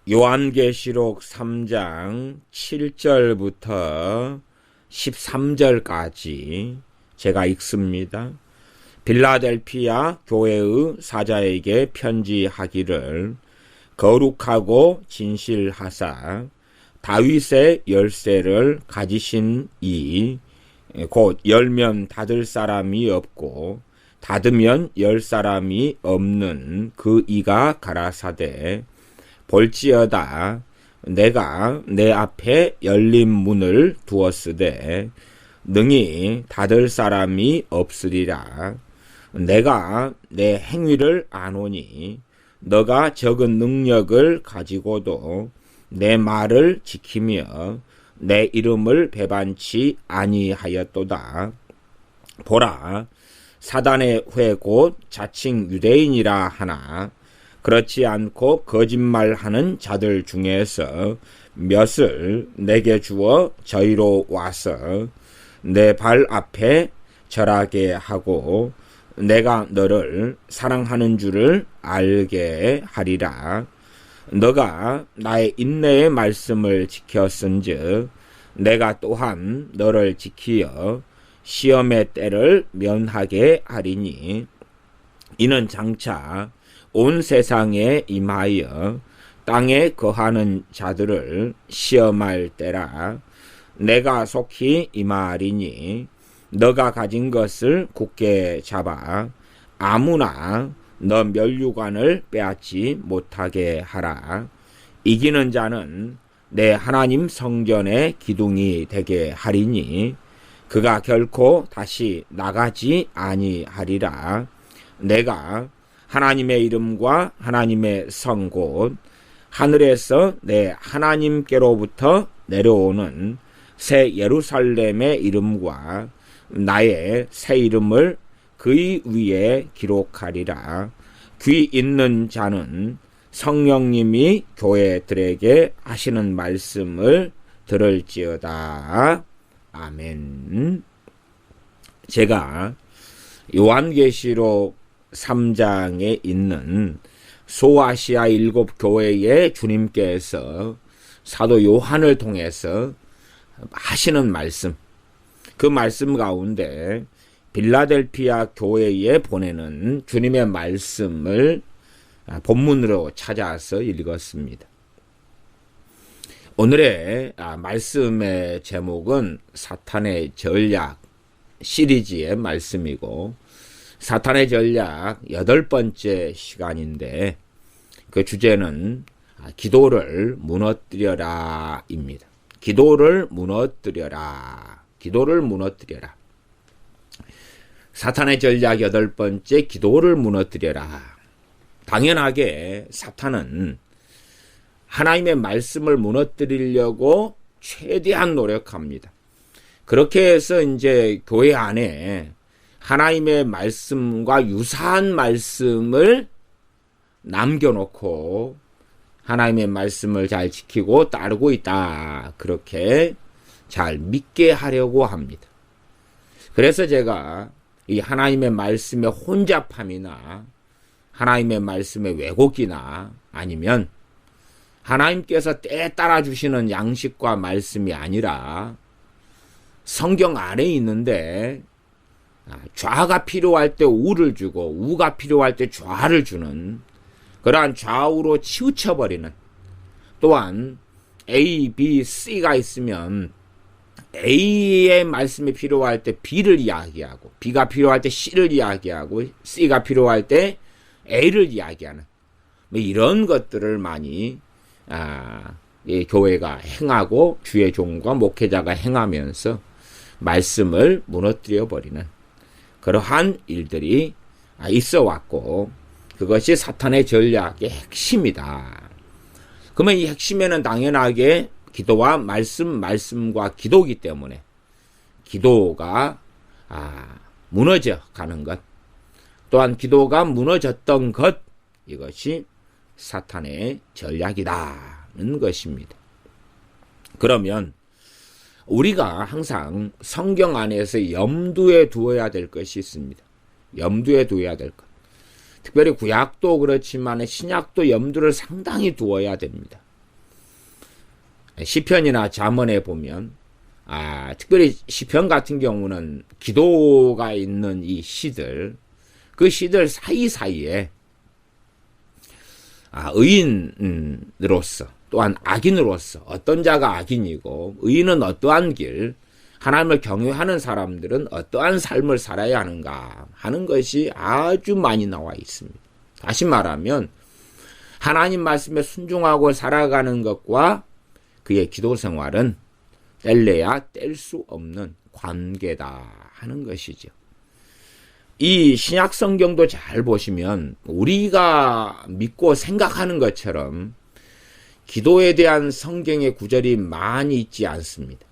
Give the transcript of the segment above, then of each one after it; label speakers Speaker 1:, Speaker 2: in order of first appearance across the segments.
Speaker 1: 요한계시록 3장 7절부터 13절까지 제가 읽습니다. 빌라델피아 교회의 사자에게 편지하기를 거룩하고 진실하사 다윗의 열쇠를 가지신 이 곧 열면 닫을 사람이 없고 닫으면 열 사람이 없는 그 이가 가라사대 볼지어다 내가 내 앞에 열린 문을 두었으되 능히 닫을 사람이 없으리라. 내가 내 행위를 아노니 너가 적은 능력을 가지고도 내 말을 지키며 내 이름을 배반치 아니하였도다. 보라, 사단의 회 곧 자칭 유대인이라 하나 그렇지 않고 거짓말하는 자들 중에서 몇을 내게 주어 저희로 와서 내 발 앞에 절하게 하고 내가 너를 사랑하는 줄을 알게 하리라. 너가 나의 인내의 말씀을 지켰은즉 내가 또한 너를 지키어 시험의 때를 면하게 하리니 이는 장차 온 세상에 임하여 땅에 거하는 자들을 시험할 때라. 내가 속히 임하리니 너가 가진 것을 굳게 잡아 아무나 너 면류관을 빼앗지 못하게 하라. 이기는 자는 내 하나님 성전의 기둥이 되게 하리니 그가 결코 다시 나가지 아니하리라. 내가 하나님의 이름과 하나님의 성 곧 하늘에서 내 하나님께로부터 내려오는 새 예루살렘의 이름과 나의 새 이름을 그의 위에 기록하리라. 귀 있는 자는 성령님이 교회들에게 하시는 말씀을 들을지어다. 아멘. 제가 요한계시록 3장에 있는 소아시아 7교회에 주님께서 사도 요한을 통해서 하시는 말씀, 그 말씀 가운데 빌라델피아 교회에 보내는 주님의 말씀을 본문으로 찾아서 읽었습니다. 오늘의 말씀의 제목은 사탄의 전략 시리즈의 말씀이고 사탄의 전략 8번째 시간인데 그 주제는 기도를 무너뜨려라 입니다. 기도를 무너뜨려라. 기도를 무너뜨려라. 사탄의 전략 8번째 기도를 무너뜨려라. 당연하게 사탄은 하나님의 말씀을 무너뜨리려고 최대한 노력합니다. 그렇게 해서 이제 교회 안에 하나님의 말씀과 유사한 말씀을 남겨놓고 하나님의 말씀을 잘 지키고 따르고 있다. 그렇게 잘 믿게 하려고 합니다. 그래서 제가 이 하나님의 말씀의 혼잡함이나 하나님의 말씀의 왜곡이나 아니면 하나님께서 때에 따라 주시는 양식과 말씀이 아니라 성경 안에 있는데 좌가 필요할 때 우를 주고 우가 필요할 때 좌를 주는 그러한 좌우로 치우쳐버리는, 또한 A, B, C가 있으면 A의 말씀이 필요할 때 B를 이야기하고 B가 필요할 때 C를 이야기하고 C가 필요할 때 A를 이야기하는 이런 것들을 많이 교회가 행하고 주의 종과 목회자가 행하면서 말씀을 무너뜨려 버리는 그러한 일들이 있어 왔고 그것이 사탄의 전략의 핵심이다. 그러면 이 핵심에는 당연하게 기도와 말씀과 기도이기 때문에 기도가 무너져 가는 것, 또한 기도가 무너졌던 것, 이것이 사탄의 전략이라는 것입니다. 그러면 우리가 항상 성경 안에서 염두에 두어야 될 것이 있습니다. 염두에 두어야 될 것. 특별히 구약도 그렇지만 신약도 염두를 상당히 두어야 됩니다. 시편이나 잠언에 보면 특별히 시편 같은 경우는 기도가 있는 이 시들, 그 시들 사이사이에 의인으로서 또한 악인으로서 어떤 자가 악인이고 의인은 어떠한 길, 하나님을 경외하는 사람들은 어떠한 삶을 살아야 하는가 하는 것이 아주 많이 나와 있습니다. 다시 말하면 하나님 말씀에 순종하고 살아가는 것과 그의 기도 생활은 뗄래야 뗄 수 없는 관계다 하는 것이죠. 이 신약 성경도 잘 보시면 우리가 믿고 생각하는 것처럼 기도에 대한 성경의 구절이 많이 있지 않습니다.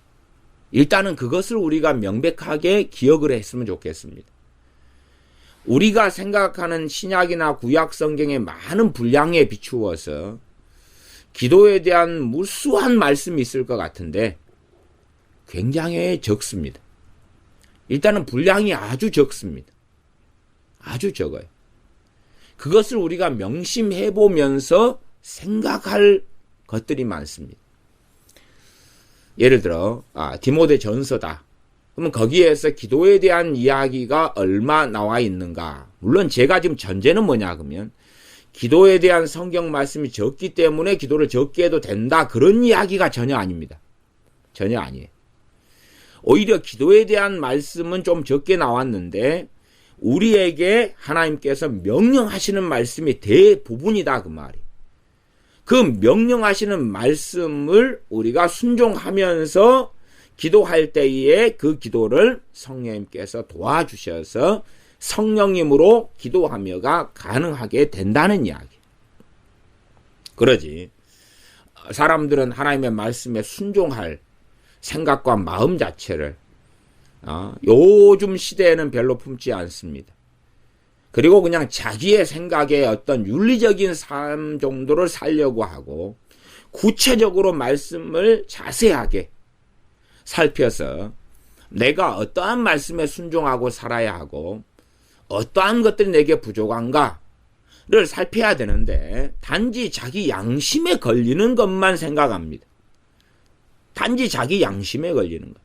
Speaker 1: 일단은 그것을 우리가 명백하게 기억을 했으면 좋겠습니다. 우리가 생각하는 신약이나 구약 성경의 많은 분량에 비추어서 기도에 대한 무수한 말씀이 있을 것 같은데 굉장히 적습니다. 일단은 분량이 아주 적습니다. 아주 적어요. 그것을 우리가 명심해 보면서 생각할 것들이 많습니다. 예를 들어 디모데 전서다. 그러면 거기에서 기도에 대한 이야기가 얼마 나와 있는가? 물론 제가 지금 전제는 뭐냐 그러면 기도에 대한 성경 말씀이 적기 때문에 기도를 적게 해도 된다. 그런 이야기가 전혀 아닙니다. 전혀 아니에요. 오히려 기도에 대한 말씀은 좀 적게 나왔는데 우리에게 하나님께서 명령하시는 말씀이 대부분이다 그 말이에요. 그 명령하시는 말씀을 우리가 순종하면서 기도할 때에 그 기도를 성령님께서 도와주셔서 성령님으로 기도하며가 가능하게 된다는 이야기. 그러지 사람들은 하나님의 말씀에 순종할 생각과 마음 자체를 요즘 시대에는 별로 품지 않습니다. 그리고 그냥 자기의 생각에 어떤 윤리적인 삶 정도를 살려고 하고 구체적으로 말씀을 자세하게 살펴서 내가 어떠한 말씀에 순종하고 살아야 하고 어떠한 것들이 내게 부족한가를 살펴야 되는데 단지 자기 양심에 걸리는 것만 생각합니다. 단지 자기 양심에 걸리는 것.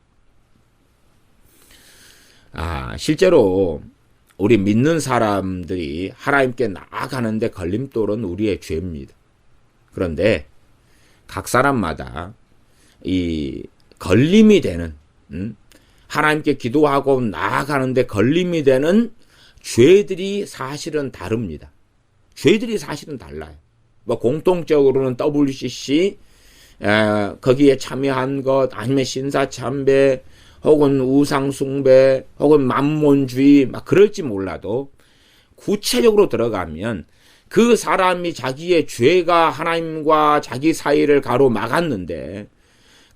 Speaker 1: 실제로 우리 믿는 사람들이 하나님께 나아가는데 걸림돌은 우리의 죄입니다. 그런데 각 사람마다 이 걸림이 되는 하나님께 기도하고 나아가는데 걸림이 되는 죄들이 사실은 다릅니다. 죄들이 사실은 달라요. 공통적으로는 WCC 거기에 참여한 것 아니면 신사참배 혹은 우상숭배 혹은 만몬주의 막 그럴지 몰라도 구체적으로 들어가면 그 사람이 자기의 죄가 하나님과 자기 사이를 가로막았는데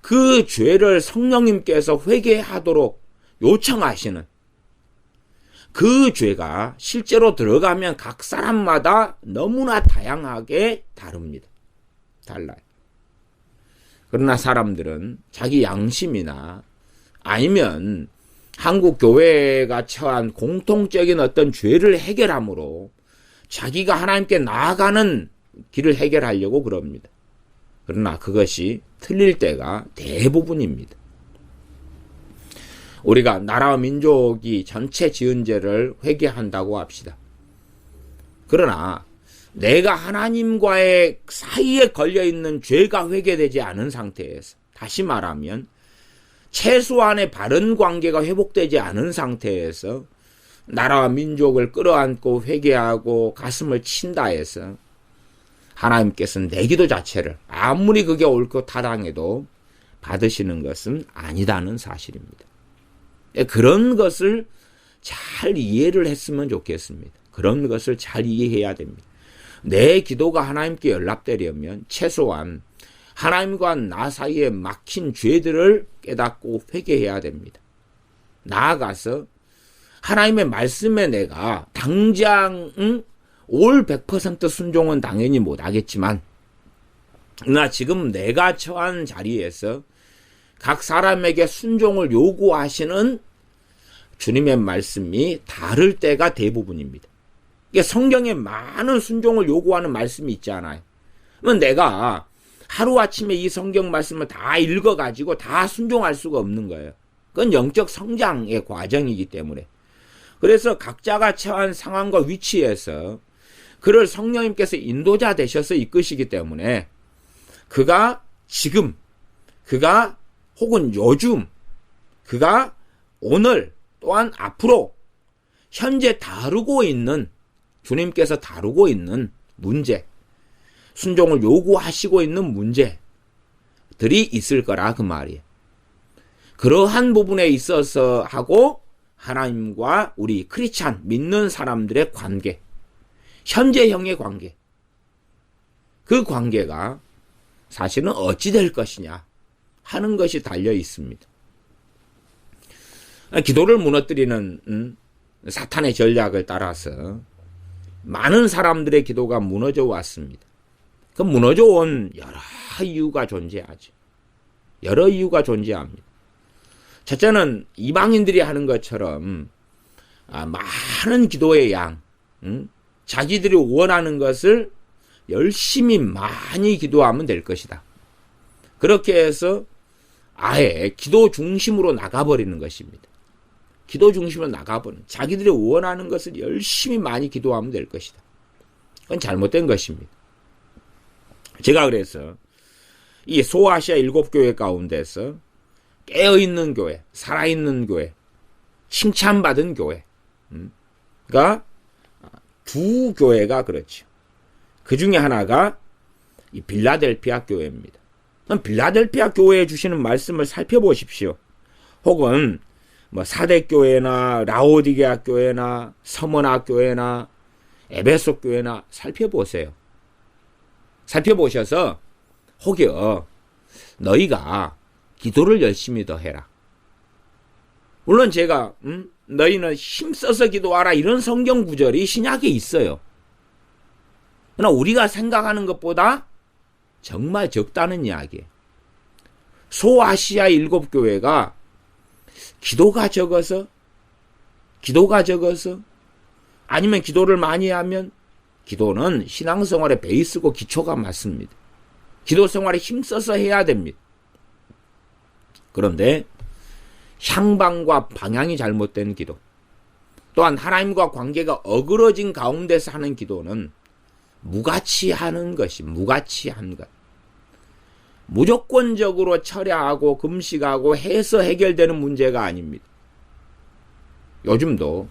Speaker 1: 그 죄를 성령님께서 회개하도록 요청하시는 그 죄가 실제로 들어가면 각 사람마다 너무나 다양하게 다릅니다. 달라요. 그러나 사람들은 자기 양심이나 아니면 한국 교회가 처한 공통적인 어떤 죄를 해결함으로 자기가 하나님께 나아가는 길을 해결하려고 그럽니다. 그러나 그것이 틀릴 때가 대부분입니다. 우리가 나라와 민족이 전체 지은 죄를 회개한다고 합시다. 그러나 내가 하나님과의 사이에 걸려있는 죄가 회개되지 않은 상태에서 다시 말하면 최소한의 바른 관계가 회복되지 않은 상태에서 나라와 민족을 끌어안고 회개하고 가슴을 친다 해서 하나님께서는 내 기도 자체를 아무리 그게 옳고 타당해도 받으시는 것은 아니다는 사실입니다. 그런 것을 잘 이해를 했으면 좋겠습니다. 그런 것을 잘 이해해야 됩니다. 내 기도가 하나님께 연락되려면 최소한 하나님과 나 사이에 막힌 죄들을 깨닫고 회개해야 됩니다. 나아가서 하나님의 말씀에 내가 당장 올 100% 순종은 당연히 못하겠지만 나 지금 내가 처한 자리에서 각 사람에게 순종을 요구하시는 주님의 말씀이 다를 때가 대부분입니다. 성경에 많은 순종을 요구하는 말씀이 있잖아요. 그러면 내가 하루아침에 이 성경 말씀을 다 읽어가지고 다 순종할 수가 없는 거예요. 그건 영적 성장의 과정이기 때문에. 그래서 각자가 처한 상황과 위치에서 그를 성령님께서 인도자 되셔서 이끄시기 때문에 그가 지금, 그가 혹은 요즘, 그가 오늘 또한 앞으로 현재 다루고 있는, 주님께서 다루고 있는 문제, 순종을 요구하시고 있는 문제들이 있을 거라 그 말이에요. 그러한 부분에 있어서 하고 하나님과 우리 크리스찬 믿는 사람들의 관계, 현재형의 관계, 그 관계가 사실은 어찌 될 것이냐 하는 것이 달려 있습니다. 기도를 무너뜨리는 사탄의 전략을 따라서 많은 사람들의 기도가 무너져 왔습니다. 그 무너져 온 여러 이유가 존재하죠. 여러 이유가 존재합니다. 첫째는 이방인들이 하는 것처럼 많은 기도의 양, 자기들이 원하는 것을 열심히 많이 기도하면 될 것이다. 그렇게 해서 아예 기도 중심으로 나가버리는 것입니다. 기도 중심으로 나가버리는, 자기들이 원하는 것을 열심히 많이 기도하면 될 것이다. 그건 잘못된 것입니다. 제가 그래서 이 소아시아 7교회 가운데서 깨어있는 교회, 살아있는 교회, 칭찬받은 교회가 두 교회가 그렇죠. 그 중에 하나가 이 빌라델피아 교회입니다. 빌라델피아 교회에 주시는 말씀을 살펴보십시오. 혹은 뭐 사대교회나 라오디게아 교회나 서머나 교회나 에베소 교회나 살펴보세요. 살펴보셔서 혹여 너희가 기도를 열심히 더 해라. 물론 제가 너희는 힘써서 기도하라 이런 성경 구절이 신약에 있어요. 그러나 우리가 생각하는 것보다 정말 적다는 이야기예요. 소아시아 7교회가 기도가 적어서 아니면 기도를 많이 하면, 기도는 신앙생활의 베이스고 기초가 맞습니다. 기도 생활에 힘써서 해야 됩니다. 그런데 향방과 방향이 잘못된 기도, 또한 하나님과 관계가 어그러진 가운데서 하는 기도는 무가치한 것. 무조건적으로 철야하고 금식하고 해서 해결되는 문제가 아닙니다. 요즘도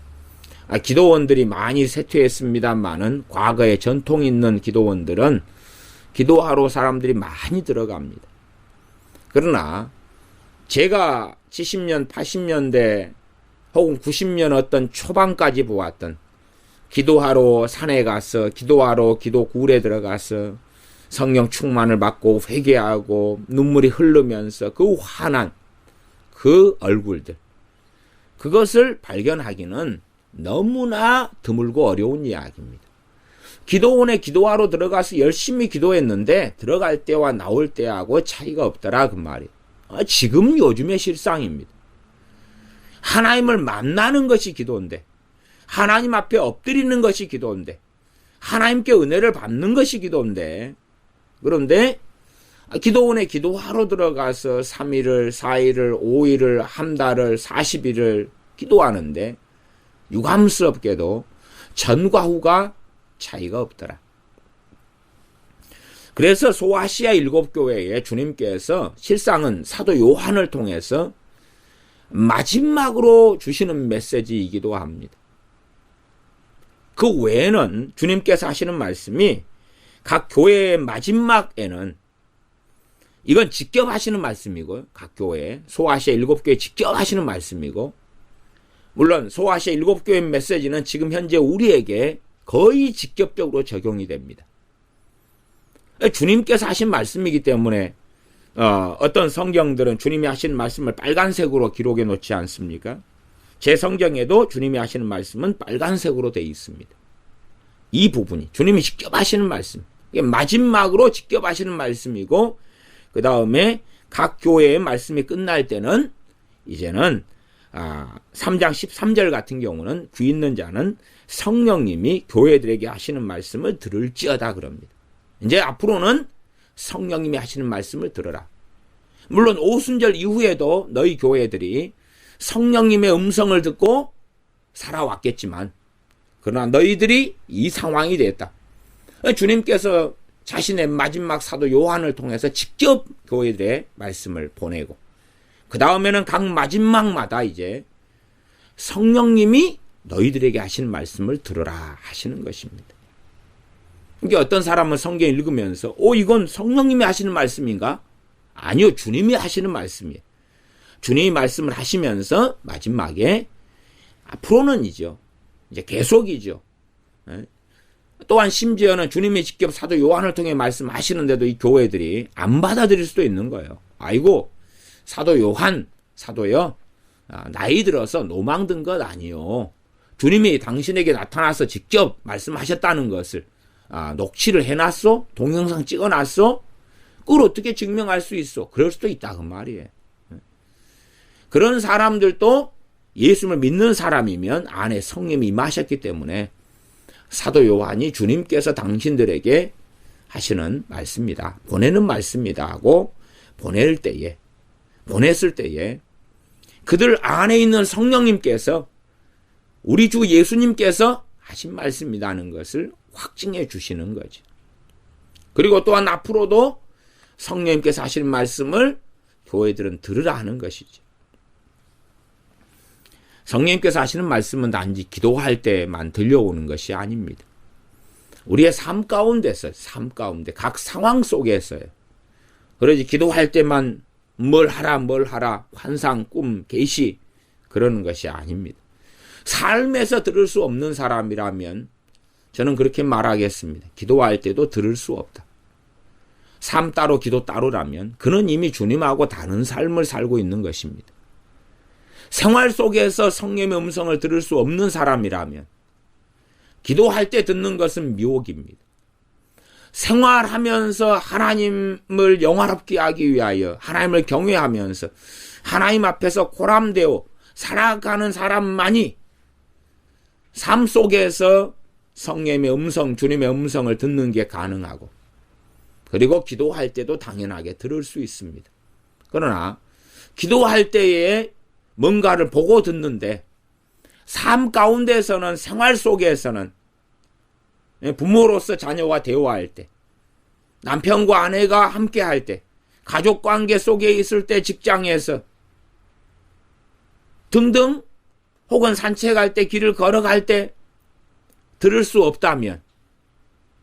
Speaker 1: 기도원들이 많이 쇠퇴했습니다만은 과거에 전통 있는 기도원들은 기도하러 사람들이 많이 들어갑니다. 그러나 제가 70년, 80년대 혹은 90년 어떤 초반까지 보았던, 기도하러 산에 가서 기도하러 기도굴에 들어가서 성령 충만을 받고 회개하고 눈물이 흐르면서 그 환한 그 얼굴들, 그것을 발견하기는 너무나 드물고 어려운 이야기입니다. 기도원에 기도하러 들어가서 열심히 기도했는데 들어갈 때와 나올 때하고 차이가 없더라 그 말이에요. 지금 요즘의 실상입니다. 하나님을 만나는 것이 기도인데, 하나님 앞에 엎드리는 것이 기도인데, 하나님께 은혜를 받는 것이 기도인데, 그런데 기도원에 기도하러 들어가서 3일을, 4일을, 5일을, 한 달을, 40일을 기도하는데 유감스럽게도 전과 후가 차이가 없더라. 그래서 소아시아 7교회에 주님께서 실상은 사도 요한을 통해서 마지막으로 주시는 메시지이기도 합니다. 그 외에는 주님께서 하시는 말씀이 각 교회의 마지막에는, 이건 직접 하시는 말씀이고, 각 교회, 소아시아 7교회 직접 하시는 말씀이고, 물론 소아시아 7교회 메시지는 지금 현재 우리에게 거의 직접적으로 적용이 됩니다. 주님께서 하신 말씀이기 때문에 어떤 성경들은 주님이 하신 말씀을 빨간색으로 기록해 놓지 않습니까? 제 성경에도 주님이 하시는 말씀은 빨간색으로 되어 있습니다. 이 부분이 주님이 직접 하시는 말씀, 이게 마지막으로 직접 하시는 말씀이고, 그 다음에 각 교회의 말씀이 끝날 때는 이제는 3장 13절 같은 경우는 귀 있는 자는 성령님이 교회들에게 하시는 말씀을 들을지어다 그럽니다. 이제 앞으로는 성령님이 하시는 말씀을 들어라. 물론 오순절 이후에도 너희 교회들이 성령님의 음성을 듣고 살아왔겠지만, 그러나 너희들이 이 상황이 됐다. 주님께서 자신의 마지막 사도 요한을 통해서 직접 교회들의 말씀을 보내고, 그 다음에는 각 마지막마다 이제 성령님이 너희들에게 하시는 말씀을 들어라 하시는 것입니다. 이게 어떤 사람은 성경 읽으면서 이건 성령님이 하시는 말씀인가? 아니요, 주님이 하시는 말씀이에요. 주님이 말씀을 하시면서 마지막에 앞으로는이죠, 이제 계속이죠. 또한 심지어는 주님이 직접 사도 요한을 통해 말씀하시는데도 이 교회들이 안 받아들일 수도 있는 거예요. 아이고, 사도 요한, 사도요, 나이 들어서 노망 든 것 아니요. 주님이 당신에게 나타나서 직접 말씀하셨다는 것을 녹취를 해놨어? 동영상 찍어놨어? 그걸 어떻게 증명할 수 있어? 그럴 수도 있다 그 말이에요. 그런 사람들도 예수를 믿는 사람이면 안에 성령이 임하셨기 때문에 사도 요한이 주님께서 당신들에게 하시는 말씀이다, 보내는 말씀이다 하고 보냈을 때에 그들 안에 있는 성령님께서, 우리 주 예수님께서 하신 말씀이라는 것을 확증해 주시는 거죠. 그리고 또한 앞으로도 성령님께서 하시는 말씀을 교회들은 들으라 하는 것이죠. 성령님께서 하시는 말씀은 단지 기도할 때만 들려오는 것이 아닙니다. 우리의 삶 가운데서, 각 상황 속에서요. 그러지 기도할 때만 뭘 하라, 환상, 꿈, 계시, 그러는 것이 아닙니다. 삶에서 들을 수 없는 사람이라면 저는 그렇게 말하겠습니다. 기도할 때도 들을 수 없다. 삶 따로 기도 따로라면 그는 이미 주님하고 다른 삶을 살고 있는 것입니다. 생활 속에서 성령의 음성을 들을 수 없는 사람이라면 기도할 때 듣는 것은 미혹입니다. 생활하면서 하나님을 영화롭게 하기 위하여 하나님을 경외하면서 하나님 앞에서 고람되어 살아가는 사람만이 삶 속에서 성령의 음성, 주님의 음성을 듣는 게 가능하고, 그리고 기도할 때도 당연하게 들을 수 있습니다. 그러나 기도할 때에 뭔가를 보고 듣는데 삶 가운데서는, 생활 속에서는, 부모로서 자녀와 대화할 때, 남편과 아내가 함께 할 때, 가족관계 속에 있을 때, 직장에서 등등, 혹은 산책할 때, 길을 걸어갈 때 들을 수 없다면,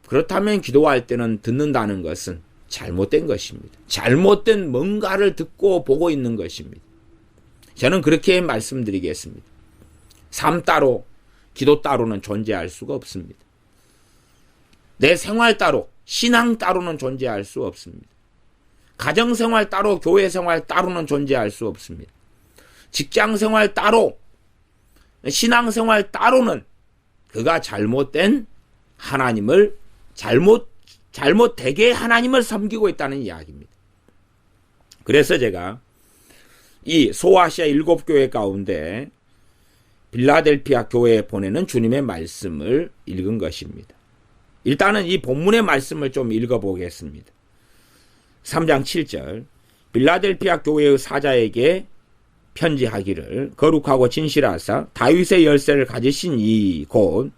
Speaker 1: 그렇다면 기도할 때는 듣는다는 것은 잘못된 것입니다. 잘못된 뭔가를 듣고 보고 있는 것입니다. 저는 그렇게 말씀드리겠습니다. 삶 따로, 기도 따로는 존재할 수가 없습니다. 내 생활 따로, 신앙 따로는 존재할 수 없습니다. 가정생활 따로, 교회생활 따로는 존재할 수 없습니다. 직장생활 따로, 신앙생활 따로는 그가 잘못된 하나님을, 잘못되게 하나님을 섬기고 있다는 이야기입니다. 그래서 제가 이 소아시아 7교회 가운데 빌라델피아 교회에 보내는 주님의 말씀을 읽은 것입니다. 일단은 이 본문의 말씀을 좀 읽어보겠습니다. 3장 7절, 빌라델피아 교회의 사자에게 편지하기를, 거룩하고 진실하사 다윗의 열쇠를 가지신 이 곧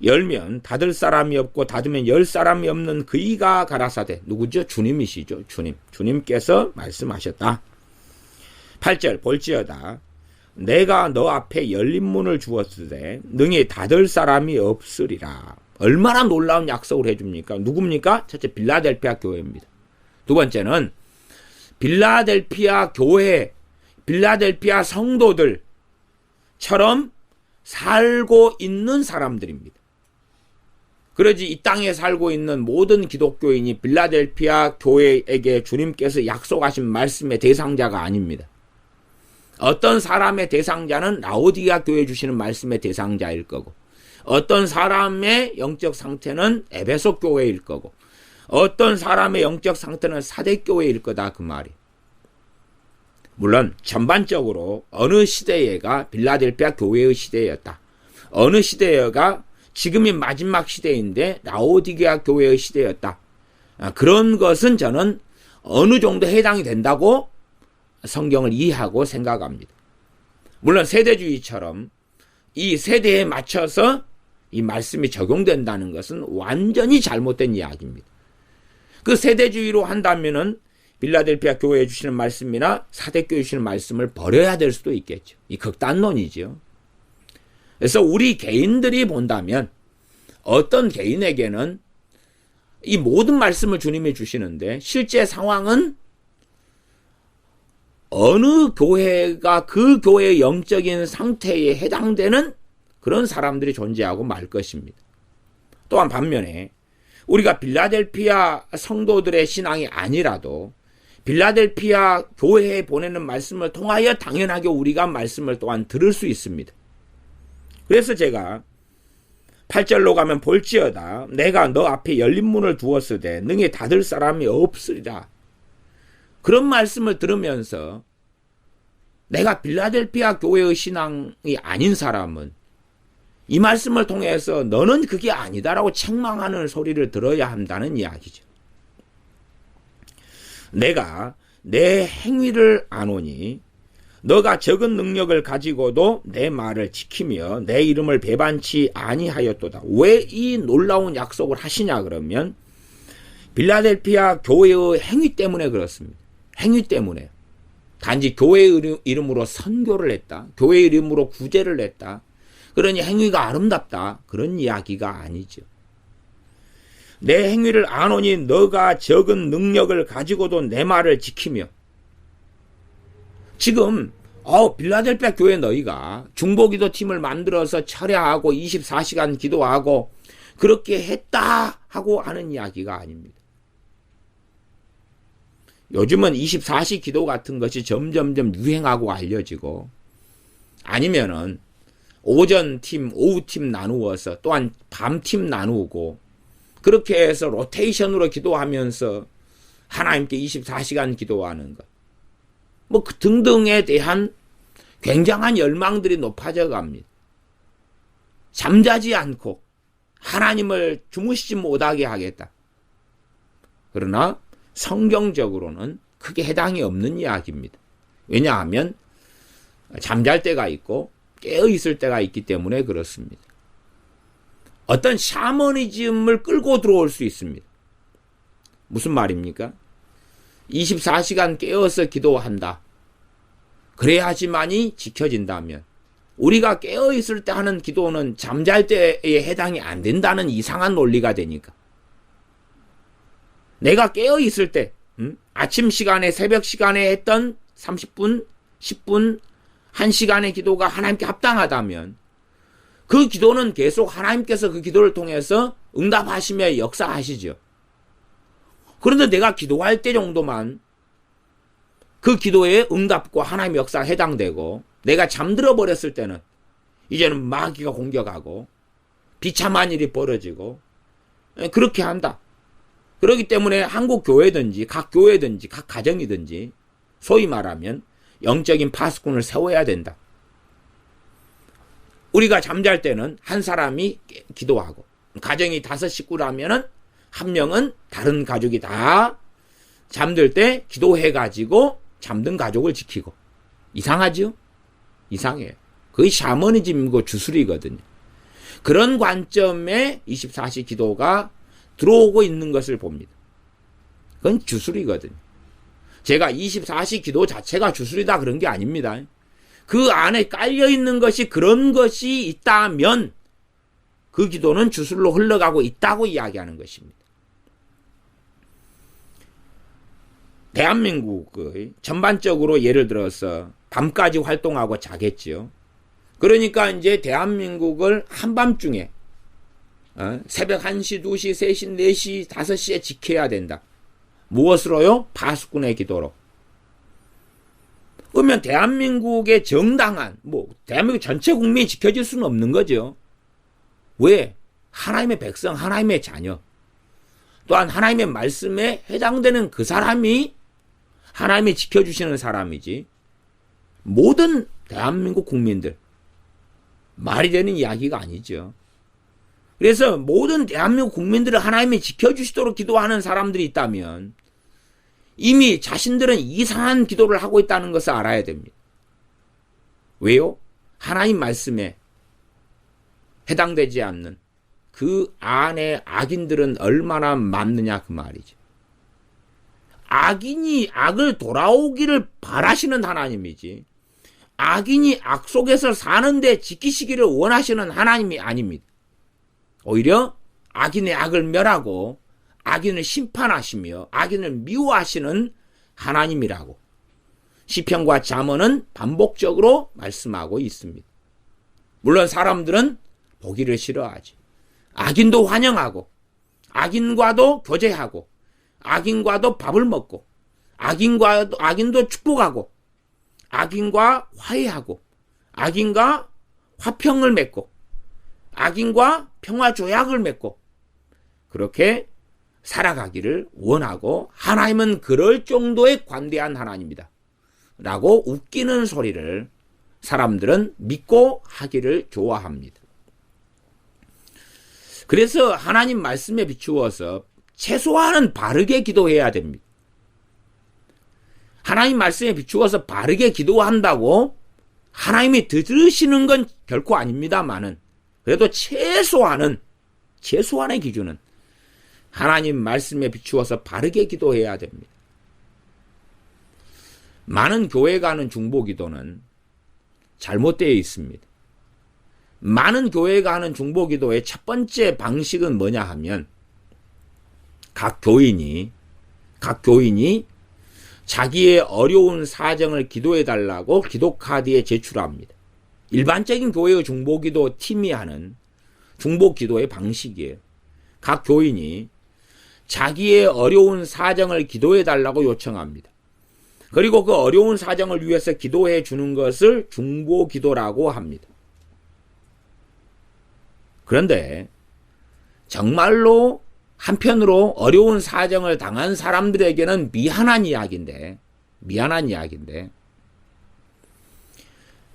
Speaker 1: 열면 닫을 사람이 없고 닫으면 열 사람이 없는 그이가 가라사대. 누구죠? 주님이시죠. 주님께서 말씀하셨다. 8절, 볼지어다 내가 너 앞에 열린 문을 주었으되 능히 닫을 사람이 없으리라. 얼마나 놀라운 약속을 해줍니까? 누굽니까? 첫째, 빌라델피아 교회입니다. 두 번째는 빌라델피아 교회, 빌라델피아 성도들처럼 살고 있는 사람들입니다. 그러지 이 땅에 살고 있는 모든 기독교인이 빌라델피아 교회에게 주님께서 약속하신 말씀의 대상자가 아닙니다. 어떤 사람의 대상자는 라오디게아 교회 주시는 말씀의 대상자일 거고, 어떤 사람의 영적 상태는 에베소 교회일 거고, 어떤 사람의 영적 상태는 사대 교회일 거다 그 말이. 물론 전반적으로 어느 시대가 빌라델피아 교회의 시대였다. 어느 시대가 지금이 마지막 시대인데 라오디게아 교회의 시대였다. 그런 것은 저는 어느 정도 해당이 된다고 성경을 이해하고 생각합니다. 물론 세대주의처럼 이 세대에 맞춰서 이 말씀이 적용된다는 것은 완전히 잘못된 이야기입니다. 그 세대주의로 한다면은 빌라델피아 교회에 주시는 말씀이나 사대교회 주시는 말씀을 버려야 될 수도 있겠죠. 이 극단론이죠. 그래서 우리 개인들이 본다면 어떤 개인에게는 이 모든 말씀을 주님이 주시는데 실제 상황은 어느 교회가 그 교회의 영적인 상태에 해당되는 그런 사람들이 존재하고 말 것입니다. 또한 반면에 우리가 빌라델피아 성도들의 신앙이 아니라도 빌라델피아 교회에 보내는 말씀을 통하여 당연하게 우리가 말씀을 또한 들을 수 있습니다. 그래서 제가 8절로 가면 볼지어다 내가 너 앞에 열린 문을 두었으되 능히 닫을 사람이 없으리라. 그런 말씀을 들으면서 내가 빌라델피아 교회의 신앙이 아닌 사람은 이 말씀을 통해서 너는 그게 아니다라고 책망하는 소리를 들어야 한다는 이야기죠. 내가 내 행위를 아노니 너가 적은 능력을 가지고도 내 말을 지키며 내 이름을 배반치 아니하였도다. 왜 이 놀라운 약속을 하시냐 그러면 빌라델피아 교회의 행위 때문에 그렇습니다. 행위 때문에. 단지 교회의 이름으로 선교를 했다. 교회의 이름으로 구제를 했다. 그러니 행위가 아름답다. 그런 이야기가 아니죠. 내 행위를 아노니 너가 적은 능력을 가지고도 내 말을 지키며 지금 빌라델피아 교회 너희가 중보기도 팀을 만들어서 철야하고 24시간 기도하고 그렇게 했다 하고 하는 이야기가 아닙니다. 요즘은 24시 기도 같은 것이 점점점 유행하고 알려지고 아니면은 오전 팀, 오후 팀 나누어서 또한 밤 팀 나누고 그렇게 해서 로테이션으로 기도하면서 하나님께 24시간 기도하는 것. 뭐 그 등등에 대한 굉장한 열망들이 높아져 갑니다. 잠자지 않고 하나님을 주무시지 못하게 하겠다. 그러나 성경적으로는 크게 해당이 없는 이야기입니다. 왜냐하면 잠잘 때가 있고 깨어 있을 때가 있기 때문에 그렇습니다. 어떤 샤머니즘을 끌고 들어올 수 있습니다. 무슨 말입니까? 24시간 깨어서 기도한다. 그래야지만이 지켜진다면 우리가 깨어 있을 때 하는 기도는 잠잘 때에 해당이 안 된다는 이상한 논리가 되니까 내가 깨어 있을 때 아침 시간에 새벽 시간에 했던 30분, 10분, 1시간의 기도가 하나님께 합당하다면 그 기도는 계속 하나님께서 그 기도를 통해서 응답하시며 역사하시죠. 그런데 내가 기도할 때 정도만 그 기도의 응답과 하나님의 역사에 해당되고 내가 잠들어 버렸을 때는 이제는 마귀가 공격하고 비참한 일이 벌어지고 그렇게 한다. 그렇기 때문에 한국 교회든지 각 교회든지 각 가정이든지 소위 말하면 영적인 파수꾼을 세워야 된다. 우리가 잠잘 때는 한 사람이 기도하고 가정이 5식구라면은 한 명은 다른 가족이 다 잠들 때 기도해가지고 잠든 가족을 지키고. 이상하죠? 이상해요. 거의 샤머니즘이고 주술이거든요. 그런 관점에 24시 기도가 들어오고 있는 것을 봅니다. 그건 주술이거든요. 제가 24시 기도 자체가 주술이다 그런 게 아닙니다. 그 안에 깔려있는 것이 그런 것이 있다면 그 기도는 주술로 흘러가고 있다고 이야기하는 것입니다. 대한민국의 전반적으로 예를 들어서 밤까지 활동하고 자겠지요. 그러니까 이제 대한민국을 한밤중에 새벽 1시, 2시, 3시, 4시, 5시에 지켜야 된다. 무엇으로요? 파수꾼의 기도로. 그러면 대한민국의 정당한 대한민국 전체 국민이 지켜질 수는 없는 거죠. 왜? 하나님의 백성, 하나님의 자녀. 또한 하나님의 말씀에 해당되는 그 사람이 하나님이 지켜주시는 사람이지 모든 대한민국 국민들 말이 되는 이야기가 아니죠. 그래서 모든 대한민국 국민들을 하나님이 지켜주시도록 기도하는 사람들이 있다면 이미 자신들은 이상한 기도를 하고 있다는 것을 알아야 됩니다. 왜요? 하나님 말씀에 해당되지 않는 그 안에 악인들은 얼마나 많느냐 그 말이죠. 악인이 악을 돌아오기를 바라시는 하나님이지 악인이 악 속에서 사는데 지키시기를 원하시는 하나님이 아닙니다. 오히려 악인의 악을 멸하고 악인을 심판하시며 악인을 미워하시는 하나님이라고 시편과 잠언은 반복적으로 말씀하고 있습니다. 물론 사람들은 보기를 싫어하지. 악인도 환영하고 악인과도 교제하고 악인과도 밥을 먹고 악인도 축복하고 악인과 화해하고 악인과 화평을 맺고 악인과 평화 조약을 맺고 그렇게 살아가기를 원하고 하나님은 그럴 정도의 관대한 하나님이다 라고 웃기는 소리를 사람들은 믿고 하기를 좋아합니다. 그래서 하나님 말씀에 비추어서 최소한은 바르게 기도해야 됩니다. 하나님 말씀에 비추어서 바르게 기도한다고 하나님이 들으시는 건 결코 아닙니다만은 그래도 최소한의 기준은 하나님 말씀에 비추어서 바르게 기도해야 됩니다. 많은 교회가 하는 중보기도는 잘못되어 있습니다. 많은 교회가 하는 중보기도의 첫 번째 방식은 뭐냐 하면 각 교인이 자기의 어려운 사정을 기도해달라고 기도카드에 제출합니다. 일반적인 교회의 중보기도 팀이 하는 중보기도의 방식이에요. 각 교인이 자기의 어려운 사정을 기도해달라고 요청합니다. 그리고 그 어려운 사정을 위해서 기도해 주는 것을 중보기도라고 합니다. 그런데 정말로 한편으로 어려운 사정을 당한 사람들에게는 미안한 이야기인데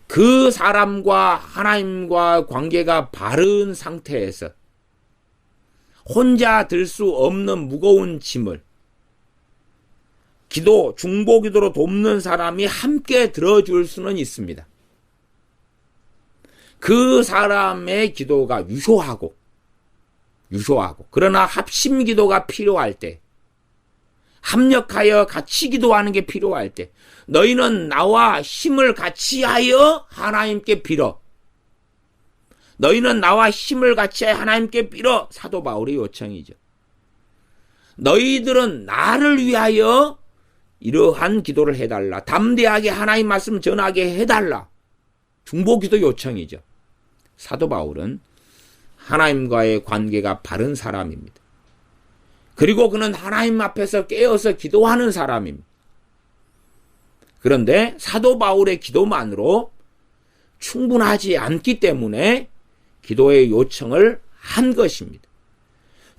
Speaker 1: 그 사람과 하나님과 관계가 바른 상태에서 혼자 들 수 없는 무거운 짐을 중보기도로 돕는 사람이 함께 들어줄 수는 있습니다. 그 사람의 기도가 유효하고 그러나 합심기도가 필요할 때 합력하여 같이 기도하는 게 필요할 때 너희는 나와 힘을 같이 하여 하나님께 빌어 사도 바울의 요청이죠. 너희들은 나를 위하여 이러한 기도를 해달라. 담대하게 하나님 말씀 전하게 해달라. 중보기도 요청이죠. 사도 바울은 하나님과의 관계가 바른 사람입니다. 그리고 그는 하나님 앞에서 깨어서 기도하는 사람입니다. 그런데 사도 바울의 기도만으로 충분하지 않기 때문에 기도의 요청을 한 것입니다.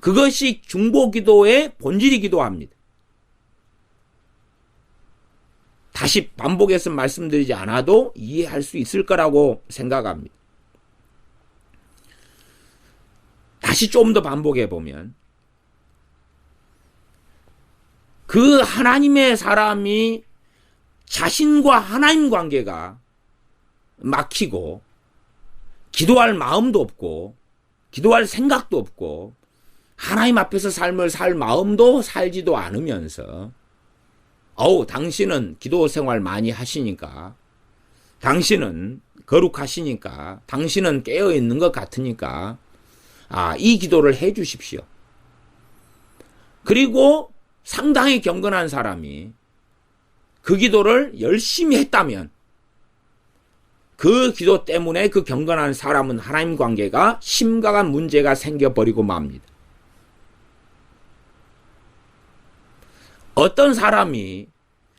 Speaker 1: 그것이 중보기도의 본질이기도 합니다. 다시 반복해서 말씀드리지 않아도 이해할 수 있을 거라고 생각합니다. 다시 좀 더 반복해 보면 그 하나님의 사람이 자신과 하나님 관계가 막히고 기도할 마음도 없고 기도할 생각도 없고 하나님 앞에서 삶을 살 마음도 살지도 않으면서 당신은 기도 생활 많이 하시니까 당신은 거룩하시니까 당신은 깨어있는 것 같으니까 이 기도를 해 주십시오. 그리고 상당히 경건한 사람이 그 기도를 열심히 했다면 그 기도 때문에 그 경건한 사람은 하나님 관계가 심각한 문제가 생겨버리고 맙니다. 어떤 사람이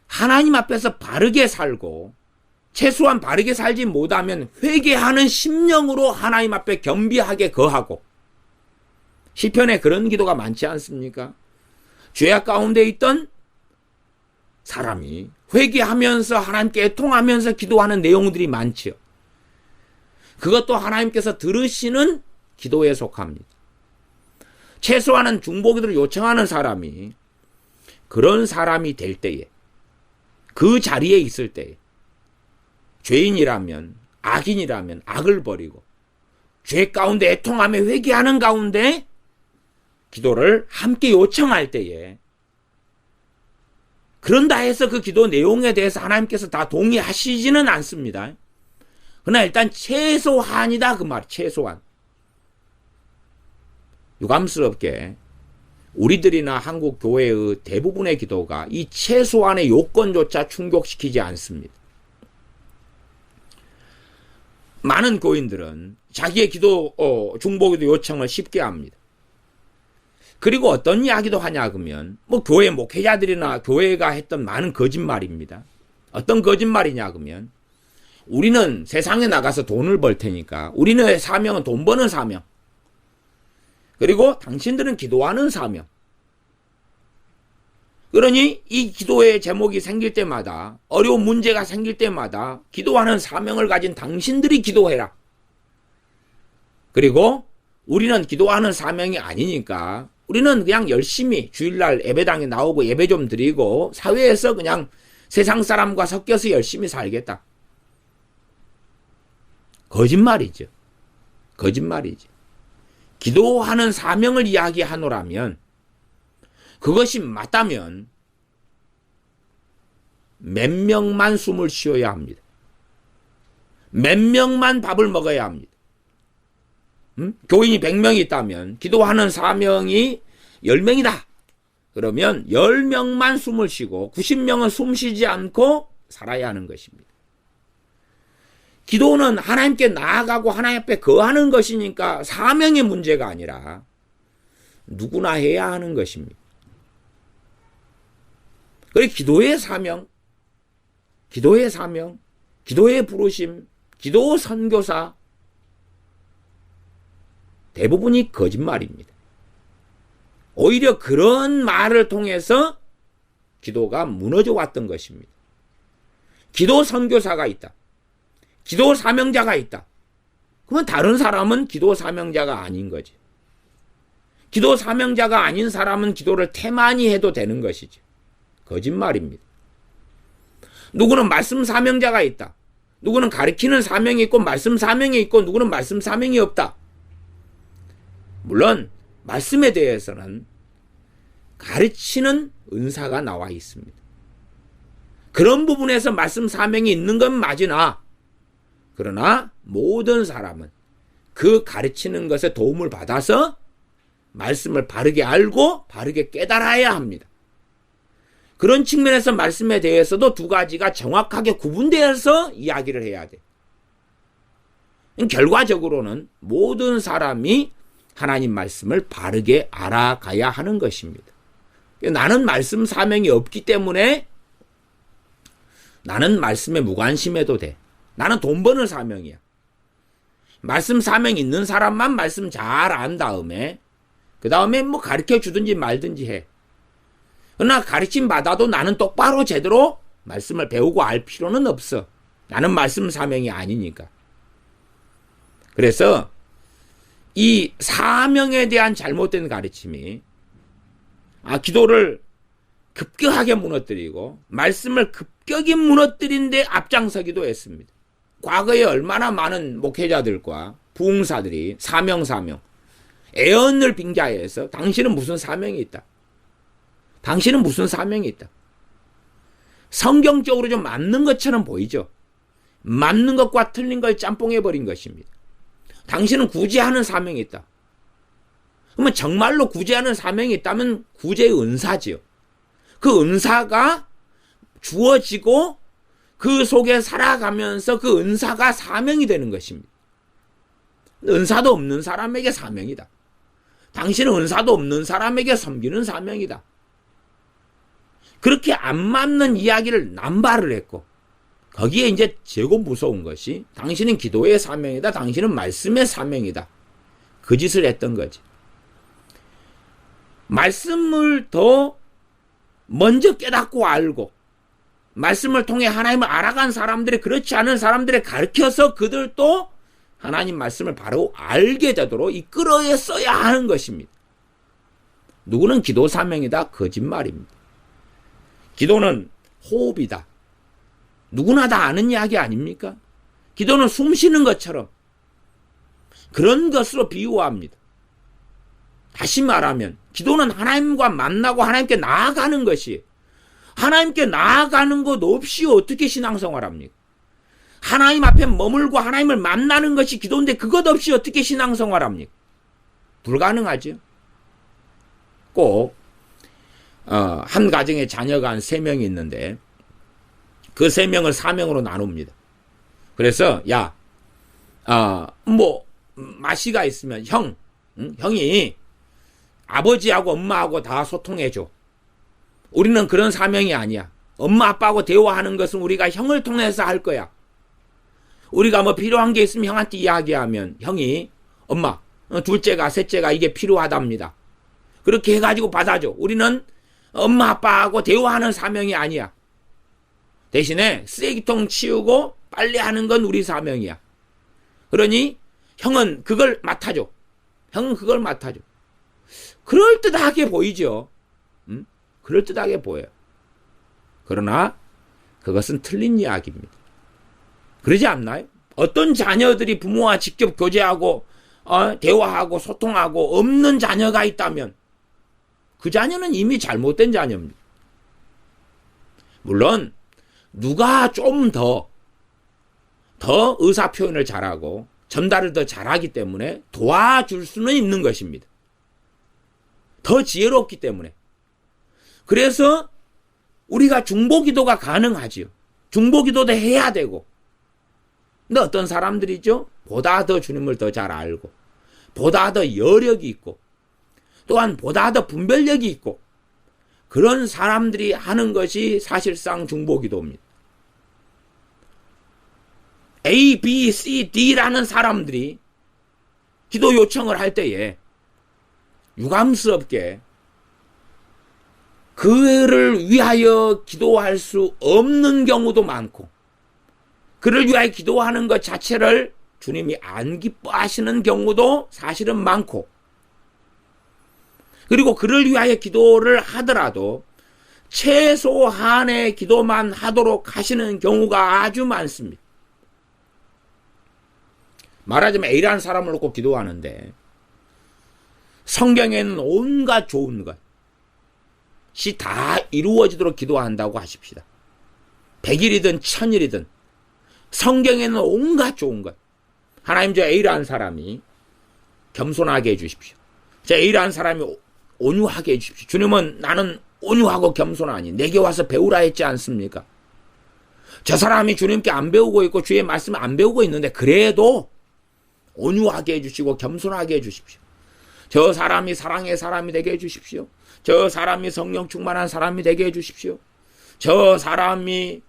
Speaker 1: 하나님 앞에서 바르게 살고 최소한 바르게 살지 못하면 회개하는 심령으로 하나님 앞에 겸비하게 거하고 시편에 그런 기도가 많지 않습니까? 죄악 가운데 있던 사람이 회개하면서 하나님께 애통하면서 기도하는 내용들이 많지요. 그것도 하나님께서 들으시는 기도에 속합니다. 최소한은 중보기도를 요청하는 사람이 그런 사람이 될 때에, 그 자리에 있을 때에, 죄인이라면, 악인이라면 악을 버리고 죄 가운데 애통하며 회개하는 가운데 기도를 함께 요청할 때에, 그런다 해서 그 기도 내용에 대해서 하나님께서 다 동의하시지는 않습니다. 그러나 일단 최소한이다 그 말, 최소한. 유감스럽게 우리들이나 한국 교회의 대부분의 기도가 이 최소한의 요건조차 충족시키지 않습니다. 많은 교인들은 자기의 중보기도 요청을 쉽게 합니다. 그리고 어떤 이야기도 하냐 그러면 교회 목회자들이나 교회가 했던 많은 거짓말입니다. 어떤 거짓말이냐 그러면 우리는 세상에 나가서 돈을 벌 테니까 우리는 사명은 돈 버는 사명. 그리고 당신들은 기도하는 사명. 그러니 이 기도의 제목이 생길 때마다, 어려운 문제가 생길 때마다 기도하는 사명을 가진 당신들이 기도해라. 그리고 우리는 기도하는 사명이 아니니까 우리는 그냥 열심히 주일날 예배당에 나오고 예배 좀 드리고 사회에서 그냥 세상 사람과 섞여서 열심히 살겠다. 거짓말이죠. 거짓말이죠. 기도하는 사명을 이야기하노라면, 그것이 맞다면 몇 명만 숨을 쉬어야 합니다. 몇 명만 밥을 먹어야 합니다. 교인이 100명이 있다면 기도하는 사명이 10명이다. 그러면 10명만 숨을 쉬고 90명은 숨 쉬지 않고 살아야 하는 것입니다. 기도는 하나님께 나아가고 하나님 앞에 거하는 것이니까 사명의 문제가 아니라 누구나 해야 하는 것입니다. 그리고 기도의 사명, 기도의 사명, 기도의 부르심, 기도 선교사, 대부분이 거짓말입니다. 오히려 그런 말을 통해서 기도가 무너져 왔던 것입니다. 기도 선교사가 있다. 기도 사명자가 있다. 그러면 다른 사람은 기도 사명자가 아닌 거지. 기도 사명자가 아닌 사람은 기도를 태만히 해도 되는 것이지. 거짓말입니다. 누구는 말씀 사명자가 있다. 누구는 가르치는 사명이 있고 말씀 사명이 있고 누구는 말씀 사명이 없다. 물론 말씀에 대해서는 가르치는 은사가 나와 있습니다. 그런 부분에서 말씀 사명이 있는 건 맞으나, 그러나 모든 사람은 그 가르치는 것에 도움을 받아서 말씀을 바르게 알고 바르게 깨달아야 합니다. 그런 측면에서 말씀에 대해서도 두 가지가 정확하게 구분되어서 이야기를 해야 돼. 결과적으로는 모든 사람이 하나님 말씀을 바르게 알아가야 하는 것입니다. 나는 말씀 사명이 없기 때문에 나는 말씀에 무관심해도 돼. 나는 돈 버는 사명이야. 말씀 사명 있는 사람만 말씀 잘 안 다음에 그 다음에 가르쳐 주든지 말든지 해. 그러나 가르침 받아도 나는 똑바로 제대로 말씀을 배우고 알 필요는 없어. 나는 말씀 사명이 아니니까. 그래서 이 사명에 대한 잘못된 가르침이 기도를 급격하게 무너뜨리고 말씀을 급격히 무너뜨린 데 앞장서기도 했습니다. 과거에 얼마나 많은 목회자들과 부흥사들이 사명 애언을 빙자해서 당신은 무슨 사명이 있다. 당신은 무슨 사명이 있다. 성경적으로 좀 맞는 것처럼 보이죠. 맞는 것과 틀린 걸 짬뽕해버린 것입니다. 당신은 구제하는 사명이 있다. 그러면 정말로 구제하는 사명이 있다면 구제의 은사지요. 그 은사가 주어지고 그 속에 살아가면서 그 은사가 사명이 되는 것입니다. 은사도 없는 사람에게 사명이다. 당신은 은사도 없는 사람에게 섬기는 사명이다. 그렇게 안 맞는 이야기를 남발을 했고, 거기에 이제 제고 무서운 것이 당신은 기도의 사명이다. 당신은 말씀의 사명이다. 그 짓을 했던 거지. 말씀을 더 먼저 깨닫고 알고 말씀을 통해 하나님을 알아간 사람들이 그렇지 않은 사람들을 가르쳐서 그들도 하나님 말씀을 바로 알게 되도록 이끌어서야 하는 것입니다. 누구는 기도 사명이다? 거짓말입니다. 기도는 호흡이다. 누구나 다 아는 이야기 아닙니까? 기도는 숨 쉬는 것처럼 그런 것으로 비유합니다. 다시 말하면 기도는 하나님과 만나고 하나님께 나아가는 것이, 하나님께 나아가는 것 없이 어떻게 신앙생활합니까? 하나님 앞에 머물고 하나님을 만나는 것이 기도인데 그것 없이 어떻게 신앙생활합니까? 불가능하죠. 꼭 한 가정에 자녀가 한 3명이 있는데 그 3명을 사명으로 나눕니다. 그래서 마씨가 있으면 형이 아버지하고 엄마하고 다 소통해줘. 우리는 그런 사명이 아니야. 엄마 아빠하고 대화하는 것은 우리가 형을 통해서 할 거야. 우리가 뭐 필요한 게 있으면 형한테 이야기하면 형이 엄마, 둘째가 셋째가 이게 필요하답니다. 그렇게 해가지고 받아줘. 우리는 엄마 아빠하고 대화하는 사명이 아니야. 대신에 쓰레기통 치우고 빨래하는 건 우리 사명이야. 그러니 형은 그걸 맡아줘. 형은 그걸 맡아줘. 그럴듯하게 보이죠. 그럴듯하게 보여요. 그러나 그것은 틀린 이야기입니다. 그러지 않나요? 어떤 자녀들이 부모와 직접 교제하고 대화하고 소통하고 없는 자녀가 있다면 그 자녀는 이미 잘못된 자녀입니다. 물론 누가 좀 더 의사표현을 잘하고 전달을 더 잘하기 때문에 도와줄 수는 있는 것입니다. 더 지혜롭기 때문에. 그래서 우리가 중보기도가 가능하지요. 중보기도도 해야 되고. 근데 어떤 사람들이죠? 보다 더 주님을 더 잘 알고, 보다 더 여력이 있고, 또한 보다 더 분별력이 있고, 그런 사람들이 하는 것이 사실상 중보기도입니다. A, B, C, D라는 사람들이 기도 요청을 할 때에 유감스럽게 그를 위하여 기도할 수 없는 경우도 많고, 그를 위하여 기도하는 것 자체를 주님이 안 기뻐하시는 경우도 사실은 많고, 그리고 그를 위하여 기도를 하더라도 최소한의 기도만 하도록 하시는 경우가 아주 많습니다. 말하자면 A라는 사람을 놓고 기도하는데 성경에는 온갖 좋은 것이 다 이루어지도록 기도한다고 하십시다. 100일이든 1000일이든 성경에는 온갖 좋은 것. 하나님, 저 A라는 사람이 겸손하게 해주십시오. 저 A라는 사람이 온유하게 해주십시오. 주님은 나는 온유하고 겸손하니 내게 와서 배우라 했지 않습니까? 저 사람이 주님께 안 배우고 있고 주의 말씀을 안 배우고 있는데 그래도 온유하게 해주시고 겸손하게 해주십시오. 저 사람이 사랑의 사람이 되게 해주십시오. 저 사람이 성령 충만한 사람이 되게 해주십시오. 저 사람이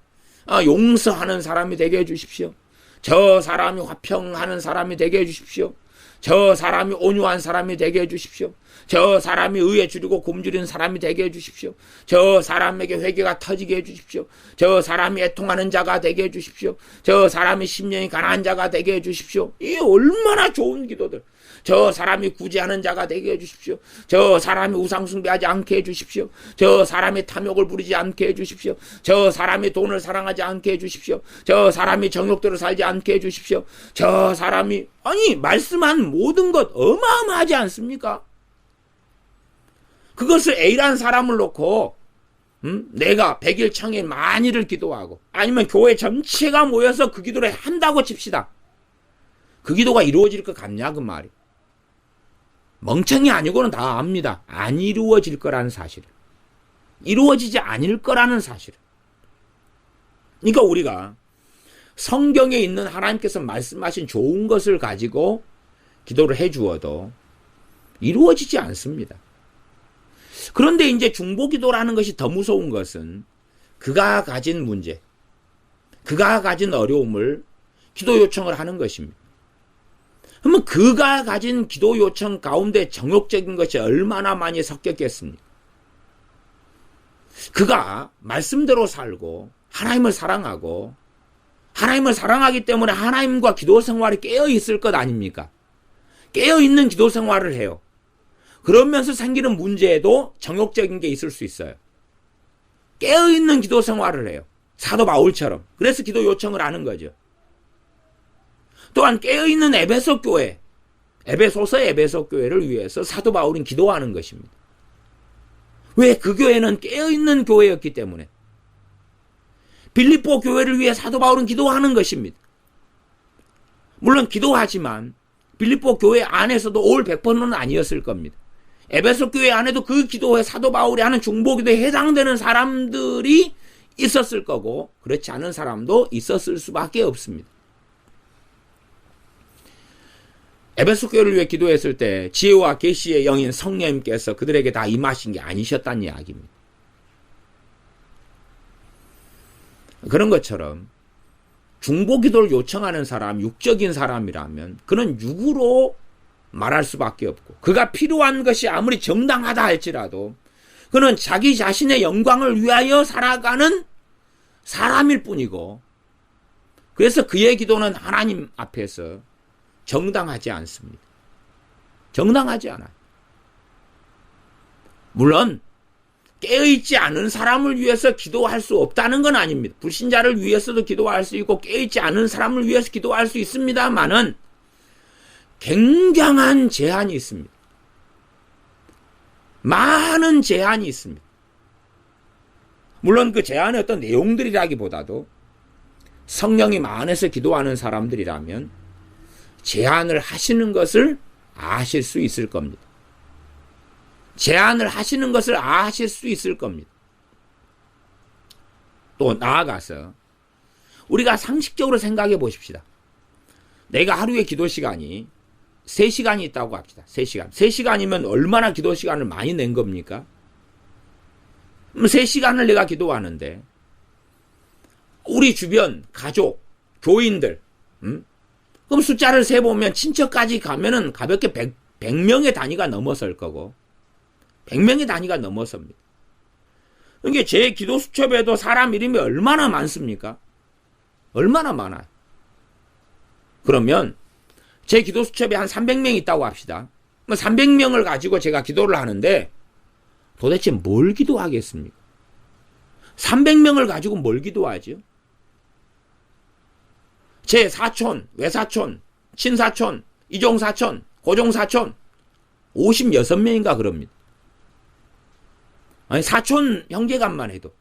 Speaker 1: 용서하는 사람이 되게 해주십시오. 저 사람이 화평하는 사람이 되게 해주십시오. 저 사람이 온유한 사람이 되게 해주십시오. 저 사람이 의에 줄이고 굶주린 사람이 되게 해주십시오. 저 사람에게 회개가 터지게 해주십시오. 저 사람이 애통하는 자가 되게 해주십시오. 저 사람이 심령이 가난한 자가 되게 해주십시오. 이게 얼마나 좋은 기도들. 저 사람이 구제하는 자가 되게 해주십시오. 저 사람이 우상숭배하지 않게 해주십시오. 저 사람이 탐욕을 부리지 않게 해주십시오. 저 사람이 돈을 사랑하지 않게 해주십시오. 저 사람이 정욕대로 살지 않게 해주십시오. 저 사람이 말씀한 모든 것 어마어마하지 않습니까? 그것을 A라는 사람을 놓고 내가 100일 1000일 만일을 기도하고 아니면 교회 전체가 모여서 그 기도를 한다고 칩시다. 그 기도가 이루어질 것 같냐 그 말이. 멍청이 아니고는 다 압니다. 안 이루어질 거라는 사실. 이루어지지 않을 거라는 사실. 그러니까 우리가 성경에 있는 하나님께서 말씀하신 좋은 것을 가지고 기도를 해주어도 이루어지지 않습니다. 그런데 이제 중보기도라는 것이 더 무서운 것은 그가 가진 문제, 그가 가진 어려움을 기도 요청을 하는 것입니다. 그러면 그가 가진 기도 요청 가운데 정욕적인 것이 얼마나 많이 섞였겠습니까? 그가 말씀대로 살고 하나님을 사랑하고 하나님을 사랑하기 때문에 하나님과 기도 생활이 깨어 있을 것 아닙니까? 깨어 있는 기도 생활을 해요. 그러면서 생기는 문제에도 정욕적인 게 있을 수 있어요. 깨어 있는 기도 생활을 해요. 사도 바울처럼. 그래서 기도 요청을 하는 거죠. 또한 깨어 있는 에베소 교회, 에베소 교회를 위해서 사도 바울은 기도하는 것입니다. 왜? 그 교회는 깨어 있는 교회였기 때문에. 빌립보 교회를 위해 사도 바울은 기도하는 것입니다. 물론 기도하지만 빌립보 교회 안에서도 올 100%는 아니었을 겁니다. 에베소 교회 안에도 그 기도에 사도 바울이 하는 중보기도에 해당되는 사람들이 있었을 거고 그렇지 않은 사람도 있었을 수밖에 없습니다. 에베소 교회를 위해 기도했을 때 지혜와 계시의 영인 성령님께서 그들에게 다 임하신 게 아니셨다는 이야기입니다. 그런 것처럼 중보기도를 요청하는 사람, 육적인 사람이라면 그는 육으로 말할 수밖에 없고 그가 필요한 것이 아무리 정당하다 할지라도 그는 자기 자신의 영광을 위하여 살아가는 사람일 뿐이고 그래서 그의 기도는 하나님 앞에서 정당하지 않습니다. 정당하지 않아요. 물론 깨어있지 않은 사람을 위해서 기도할 수 없다는 건 아닙니다. 불신자를 위해서도 기도할 수 있고 깨어있지 않은 사람을 위해서 기도할 수 있습니다만은 굉장한 제한이 있습니다. 많은 제한이 있습니다. 물론 그 제한의 어떤 내용들이라기보다도 성령님 안에서 기도하는 사람들이라면 제한을 하시는 것을 아실 수 있을 겁니다. 제한을 하시는 것을 아실 수 있을 겁니다. 또 나아가서 우리가 상식적으로 생각해 보십시다. 내가 하루에 기도 시간이 3시간이 있다고 합시다. 3시간. 3시간이면 얼마나 기도 시간을 많이 낸 겁니까? 3시간을 내가 기도하는데 우리 주변 가족, 교인들 그럼 숫자를 세보면 친척까지 가면은 가볍게 100명의 단위가 넘어설 거고 100명의 단위가 넘어섭니다. 그러니까 제 기도 수첩에도 사람 이름이 얼마나 많습니까? 얼마나 많아요. 그러면 제 기도 수첩에 한 300명이 있다고 합시다. 300명을 가지고 제가 기도를 하는데 도대체 뭘 기도하겠습니까? 300명을 가지고 뭘 기도하죠? 제 사촌, 외사촌, 친사촌, 이종사촌, 고종사촌 56명인가 그럽니다. 아니 사촌 형제간만 해도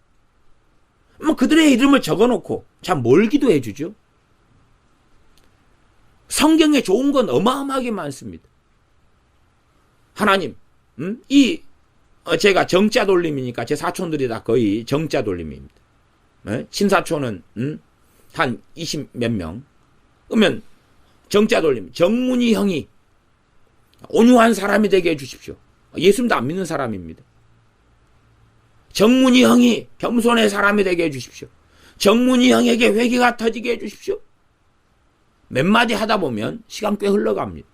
Speaker 1: 그들의 이름을 적어놓고 참 뭘 기도해 주죠? 성경에 좋은 건 어마어마하게 많습니다. 하나님, 제가 정자 돌림이니까 제 사촌들이 다 거의 정자 돌림입니다. 친사촌은 한 20 몇 명. 그러면 정자 돌림, 정문희 형이 온유한 사람이 되게 해주십시오. 예수님도 안 믿는 사람입니다. 정문희 형이 겸손의 사람이 되게 해주십시오. 정문희 형에게 회개가 터지게 해주십시오. 몇 마디 하다 보면 시간 꽤 흘러갑니다.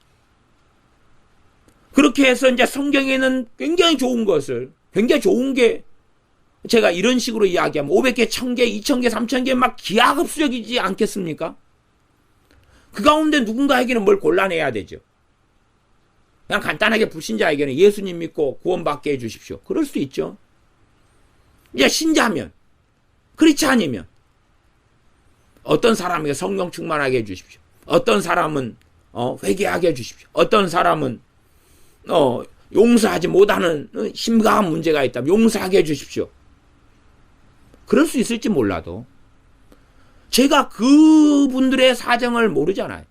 Speaker 1: 그렇게 해서 이제 성경에는 굉장히 좋은 것을, 굉장히 좋은 게 제가 이런 식으로 이야기하면 500개, 1000개, 2000개, 3000개 막 기하급수적이지 않겠습니까? 그 가운데 누군가에게는 뭘 골라내야 되죠. 그냥 간단하게 불신자에게는 예수님 믿고 구원받게 해주십시오. 그럴 수 있죠. 이제 신자면, 그렇지 않으면 어떤 사람에게 성령 충만하게 해주십시오. 어떤 사람은 회개하게 해주십시오. 어떤 사람은 용서하지 못하는 심각한 문제가 있다면 용서하게 해주십시오. 그럴 수 있을지 몰라도 제가 그분들의 사정을 모르잖아요.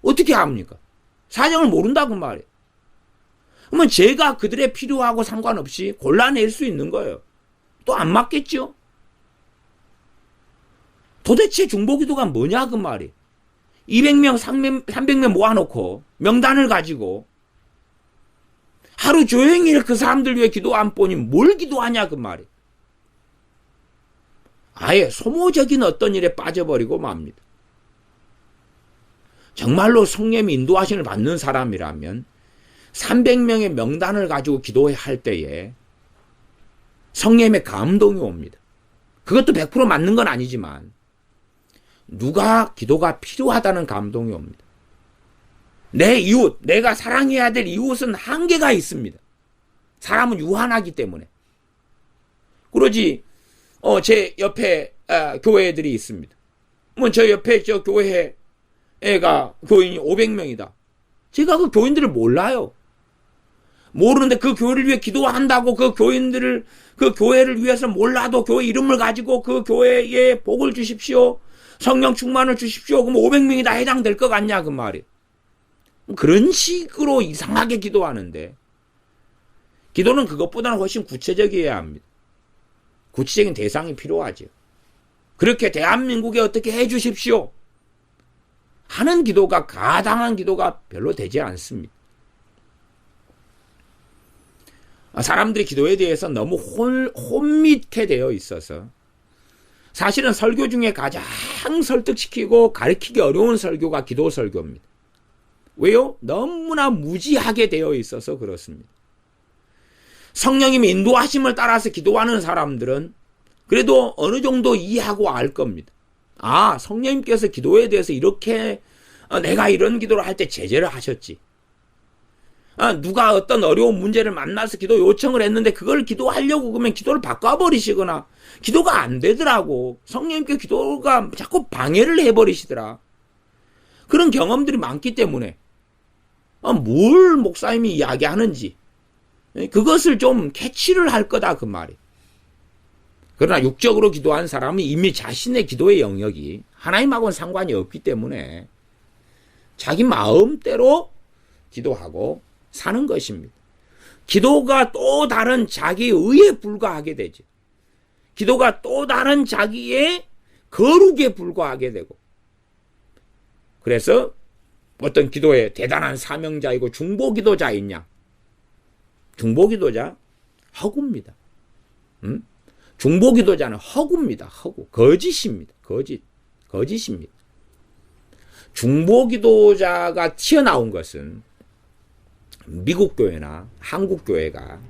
Speaker 1: 어떻게 합니까? 사정을 모른다고 말이에요. 그러면 제가 그들의 필요하고 상관없이 골라낼 수 있는 거예요. 또 안 맞겠죠? 도대체 중보기도가 뭐냐 그 말이에요. 200명, 300명 모아놓고 명단을 가지고 하루 종일 그 사람들 위해 기도 안 보니 뭘 기도하냐 그 말이에요. 아예 소모적인 어떤 일에 빠져버리고 맙니다. 정말로 성령의 인도하심을 받는 사람이라면 300명의 명단을 가지고 기도할 때에 성령의 감동이 옵니다. 그것도 100% 맞는 건 아니지만 누가 기도가 필요하다는 감동이 옵니다. 내 이웃, 내가 사랑해야 될 이웃은 한계가 있습니다. 사람은 유한하기 때문에. 그러지, 제 옆에 교회들이 있습니다. 저 옆에 저 교회가 교인이 500명이다. 제가 그 교인들을 몰라요. 모르는데 그 교회를 위해 기도한다고 그 교회를 위해서 몰라도 교회 이름을 가지고 그 교회에 복을 주십시오. 성령 충만을 주십시오. 그럼 500명이 다 해당될 것 같냐, 그 말이에요. 그런 식으로 이상하게 기도하는데, 기도는 그것보다는 훨씬 구체적이어야 합니다. 구체적인 대상이 필요하죠. 그렇게 대한민국에 어떻게 해 주십시오 하는 기도가, 가당한 기도가 별로 되지 않습니다. 사람들이 기도에 대해서 너무 혼미케 되어 있어서 사실은 설교 중에 가장 설득시키고 가르치기 어려운 설교가 기도 설교입니다. 왜요? 너무나 무지하게 되어 있어서 그렇습니다. 성령님의 인도하심을 따라서 기도하는 사람들은 그래도 어느 정도 이해하고 알 겁니다. 아, 성령님께서 기도에 대해서 이렇게 내가 이런 기도를 할 때 제재를 하셨지. 누가 어떤 어려운 문제를 만나서 기도 요청을 했는데 그걸 기도하려고 그러면 기도를 바꿔버리시거나 기도가 안 되더라고. 성령님께 기도가 자꾸 방해를 해버리시더라. 그런 경험들이 많기 때문에 뭘 목사님이 이야기하는지 그것을 좀 캐치를 할 거다 그 말이에요. 그러나 육적으로 기도한 사람은 이미 자신의 기도의 영역이 하나님하고는 상관이 없기 때문에 자기 마음대로 기도하고 사는 것입니다. 기도가 또 다른 자기 의에 불과하게 되죠. 기도가 또 다른 자기의 거룩에 불과하게 되고, 그래서 어떤 기도에 대단한 사명자이고 중보기도자이냐? 중보기도자 허구입니다. 중보기도자는 허구입니다. 허구. 거짓입니다. 거짓입니다. 중보기도자가 튀어나온 것은 미국 교회나 한국 교회가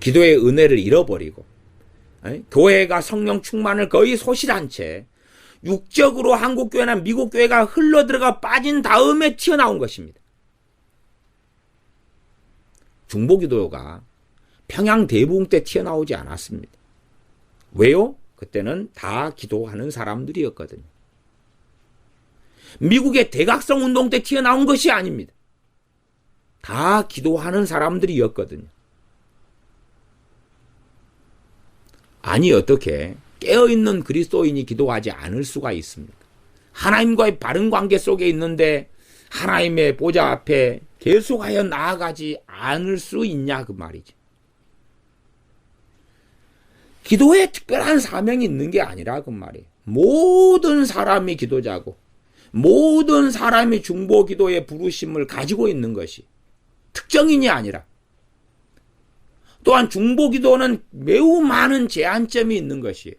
Speaker 1: 기도의 은혜를 잃어버리고 교회가 성령 충만을 거의 소실한 채 육적으로 한국 교회나 미국 교회가 흘러들어가 빠진 다음에 튀어나온 것입니다. 중보기도가 평양 대부흥 때 튀어나오지 않았습니다. 왜요? 그때는 다 기도하는 사람들이었거든요. 미국의 대각성 운동 때 튀어나온 것이 아닙니다. 다 기도하는 사람들이었거든요. 아니 어떻게 깨어있는 그리스도인이 기도하지 않을 수가 있습니까? 하나님과의 바른 관계 속에 있는데 하나님의 보좌 앞에 계속하여 나아가지 않을 수 있냐 그 말이죠. 기도에 특별한 사명이 있는 게 아니라 그 말이에요. 모든 사람이 기도자고 모든 사람이 중보기도의 부르심을 가지고 있는 것이 특정인이 아니라, 또한 중보기도는 매우 많은 제한점이 있는 것이에요.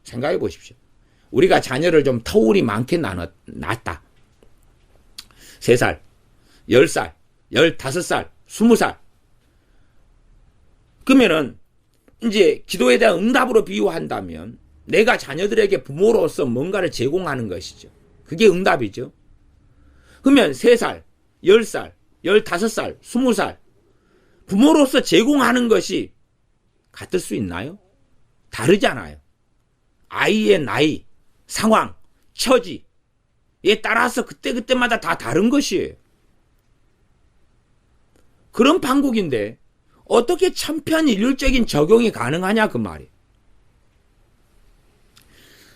Speaker 1: 생각해 보십시오. 우리가 자녀를 좀 터울이 많게 낳았다. 3살, 10살, 15살, 20살. 그러면은 이제 기도에 대한 응답으로 비유한다면 내가 자녀들에게 부모로서 뭔가를 제공하는 것이죠. 그게 응답이죠. 그러면 3살, 10살, 15살, 20살 부모로서 제공하는 것이 같을 수 있나요? 다르잖아요. 아이의 나이, 상황, 처지에 따라서 그때그때마다 다 다른 것이에요. 그런 판국인데 어떻게 천편일률적인 적용이 가능하냐 그 말이에요.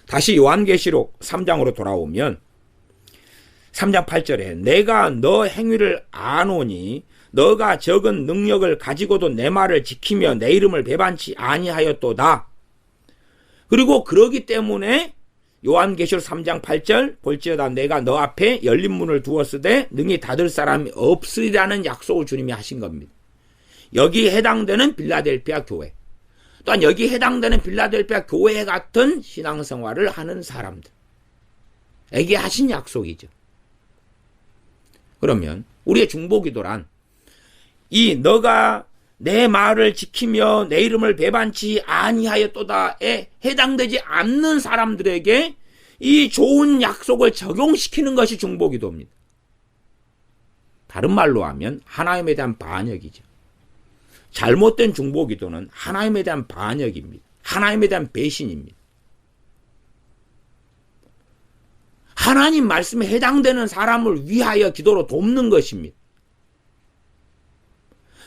Speaker 1: 다시 요한계시록 3장으로 돌아오면 3장 8절에 내가 너 행위를 아노니 너가 적은 능력을 가지고도 내 말을 지키며 내 이름을 배반치 아니하였도다. 그리고 그러기 때문에 요한계시록 3장 8절 볼지어다 내가 너 앞에 열린 문을 두었으되 능히 닫을 사람이 없으리라는 약속을 주님이 하신 겁니다. 여기에 해당되는 빌라델피아 교회, 또한 여기에 해당되는 빌라델피아 교회 같은 신앙생활을 하는 사람들에게 하신 약속이죠. 그러면 우리의 중보기도란 이 너가 내 말을 지키며 내 이름을 배반치 아니하였도다에 해당되지 않는 사람들에게 이 좋은 약속을 적용시키는 것이 중보기도입니다. 다른 말로 하면 하나님에 대한 반역이죠. 잘못된 중보기도는 하나님에 대한 반역입니다. 하나님에 대한 배신입니다. 하나님 말씀에 해당되는 사람을 위하여 기도로 돕는 것입니다.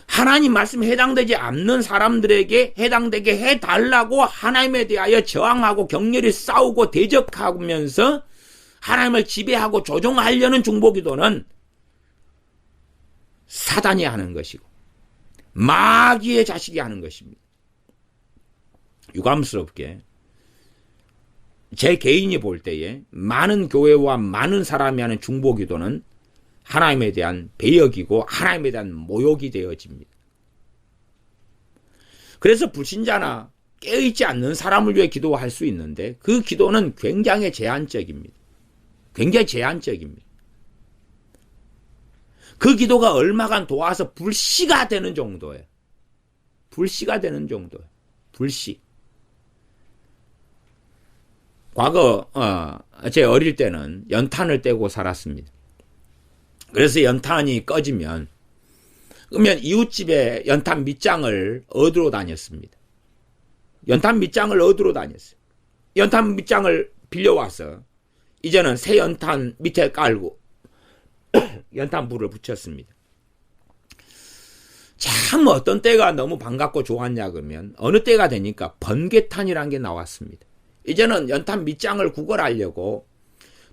Speaker 1: 하나님 말씀에 해당되지 않는 사람들에게 해당되게 해달라고 하나님에 대하여 저항하고 격렬히 싸우고 대적하면서 하나님을 지배하고 조종하려는 중보기도는 사단이 하는 것이고 마귀의 자식이 하는 것입니다. 유감스럽게 제 개인이 볼 때에 많은 교회와 많은 사람이 하는 중보기도는 하나님에 대한 배역이고 하나님에 대한 모욕이 되어집니다. 그래서 불신자나 깨어있지 않는 사람을 위해 기도할 수 있는데 그 기도는 굉장히 제한적입니다. 굉장히 제한적입니다. 그 기도가 얼마간 도와서 불씨가 되는 정도예요. 불씨가 되는 정도예요. 불씨. 과거 제 어릴 때는 연탄을 떼고 살았습니다. 그래서 연탄이 꺼지면 그러면 이웃집에 연탄 밑장을 얻으러 다녔습니다. 연탄 밑장을 얻으러 다녔어요. 연탄 밑장을 빌려와서 이제는 새 연탄 밑에 깔고 연탄불을 붙였습니다. 참 어떤 때가 너무 반갑고 좋았냐 그러면 어느 때가 되니까 번개탄이라는 게 나왔습니다. 이제는 연탄 밑장을 구걸하려고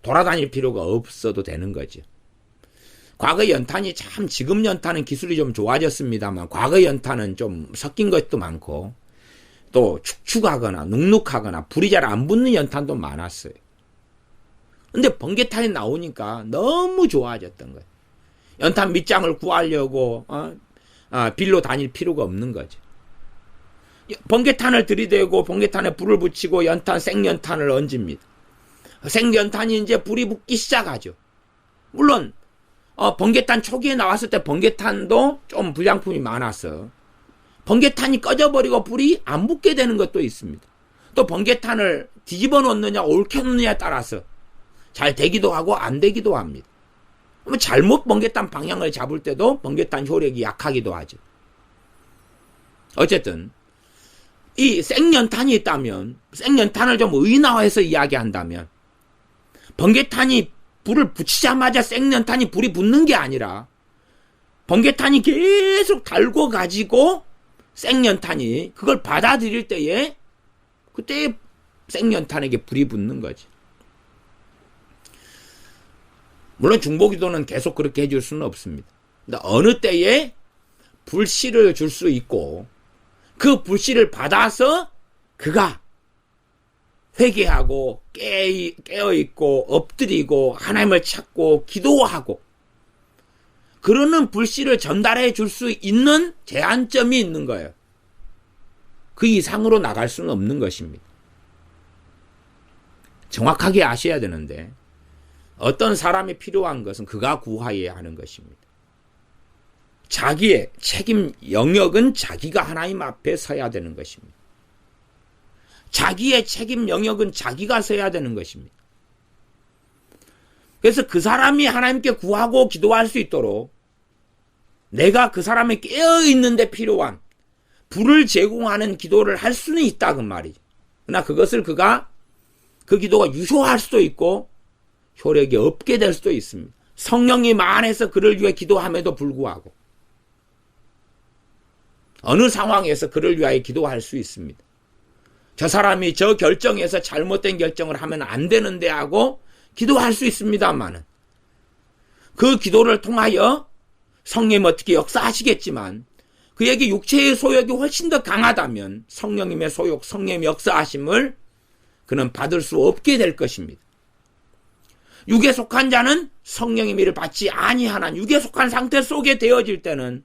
Speaker 1: 돌아다닐 필요가 없어도 되는 거죠. 과거 연탄이 참 지금 연탄은 기술이 좀 좋아졌습니다만 과거 연탄은 좀 섞인 것도 많고 또 축축하거나 눅눅하거나 불이 잘 안 붙는 연탄도 많았어요. 근데 번개탄이 나오니까 너무 좋아졌던 거예요. 연탄 밑장을 구하려고 빌로 다닐 필요가 없는 거죠. 번개탄을 들이대고 번개탄에 불을 붙이고 생연탄을 얹습니다. 생연탄이 이제 불이 붙기 시작하죠. 물론 번개탄 초기에 나왔을 때 번개탄도 좀 불량품이 많아서 번개탄이 꺼져버리고 불이 안 붙게 되는 것도 있습니다. 또 번개탄을 뒤집어 놓느냐 옳게 놓느냐에 따라서 잘 되기도 하고 안 되기도 합니다. 잘못 번개탄 방향을 잡을 때도 번개탄 효력이 약하기도 하죠. 어쨌든 이 생연탄이 있다면 생연탄을 좀 의인화해서 이야기한다면 번개탄이 불을 붙이자마자 생연탄이 불이 붙는 게 아니라 번개탄이 계속 달고 가지고 생연탄이 그걸 받아들일 때에 그때 생연탄에게 불이 붙는 거지. 물론 중보기도는 계속 그렇게 해줄 수는 없습니다. 근데 어느 때에 불씨를 줄 수 있고 그 불씨를 받아서 그가 회개하고 깨어있고 엎드리고 하나님을 찾고 기도하고 그러는 불씨를 전달해 줄 수 있는 제한점이 있는 거예요. 그 이상으로 나갈 수는 없는 것입니다. 정확하게 아셔야 되는데 어떤 사람이 필요한 것은 그가 구하여야 하는 것입니다. 자기의 책임 영역은 자기가 하나님 앞에 서야 되는 것입니다. 자기의 책임 영역은 자기가 서야 되는 것입니다. 그래서 그 사람이 하나님께 구하고 기도할 수 있도록 내가 그 사람이 깨어있는데 필요한 불을 제공하는 기도를 할 수는 있다 그 말이죠. 그러나 그것을 그 기도가 유효할 수도 있고 효력이 없게 될 수도 있습니다. 성령이 만해서 그를 위해 기도함에도 불구하고 어느 상황에서 그를 위하여 기도할 수 있습니다. 저 사람이 저 결정에서 잘못된 결정을 하면 안 되는데 하고 기도할 수 있습니다만은 그 기도를 통하여 성령님 어떻게 역사하시겠지만 그에게 육체의 소욕이 훨씬 더 강하다면 성령님의 소욕, 성령님의 역사하심을 그는 받을 수 없게 될 것입니다. 육에 속한 자는 성령의 미를 받지 아니하나 육에 속한 상태 속에 되어질 때는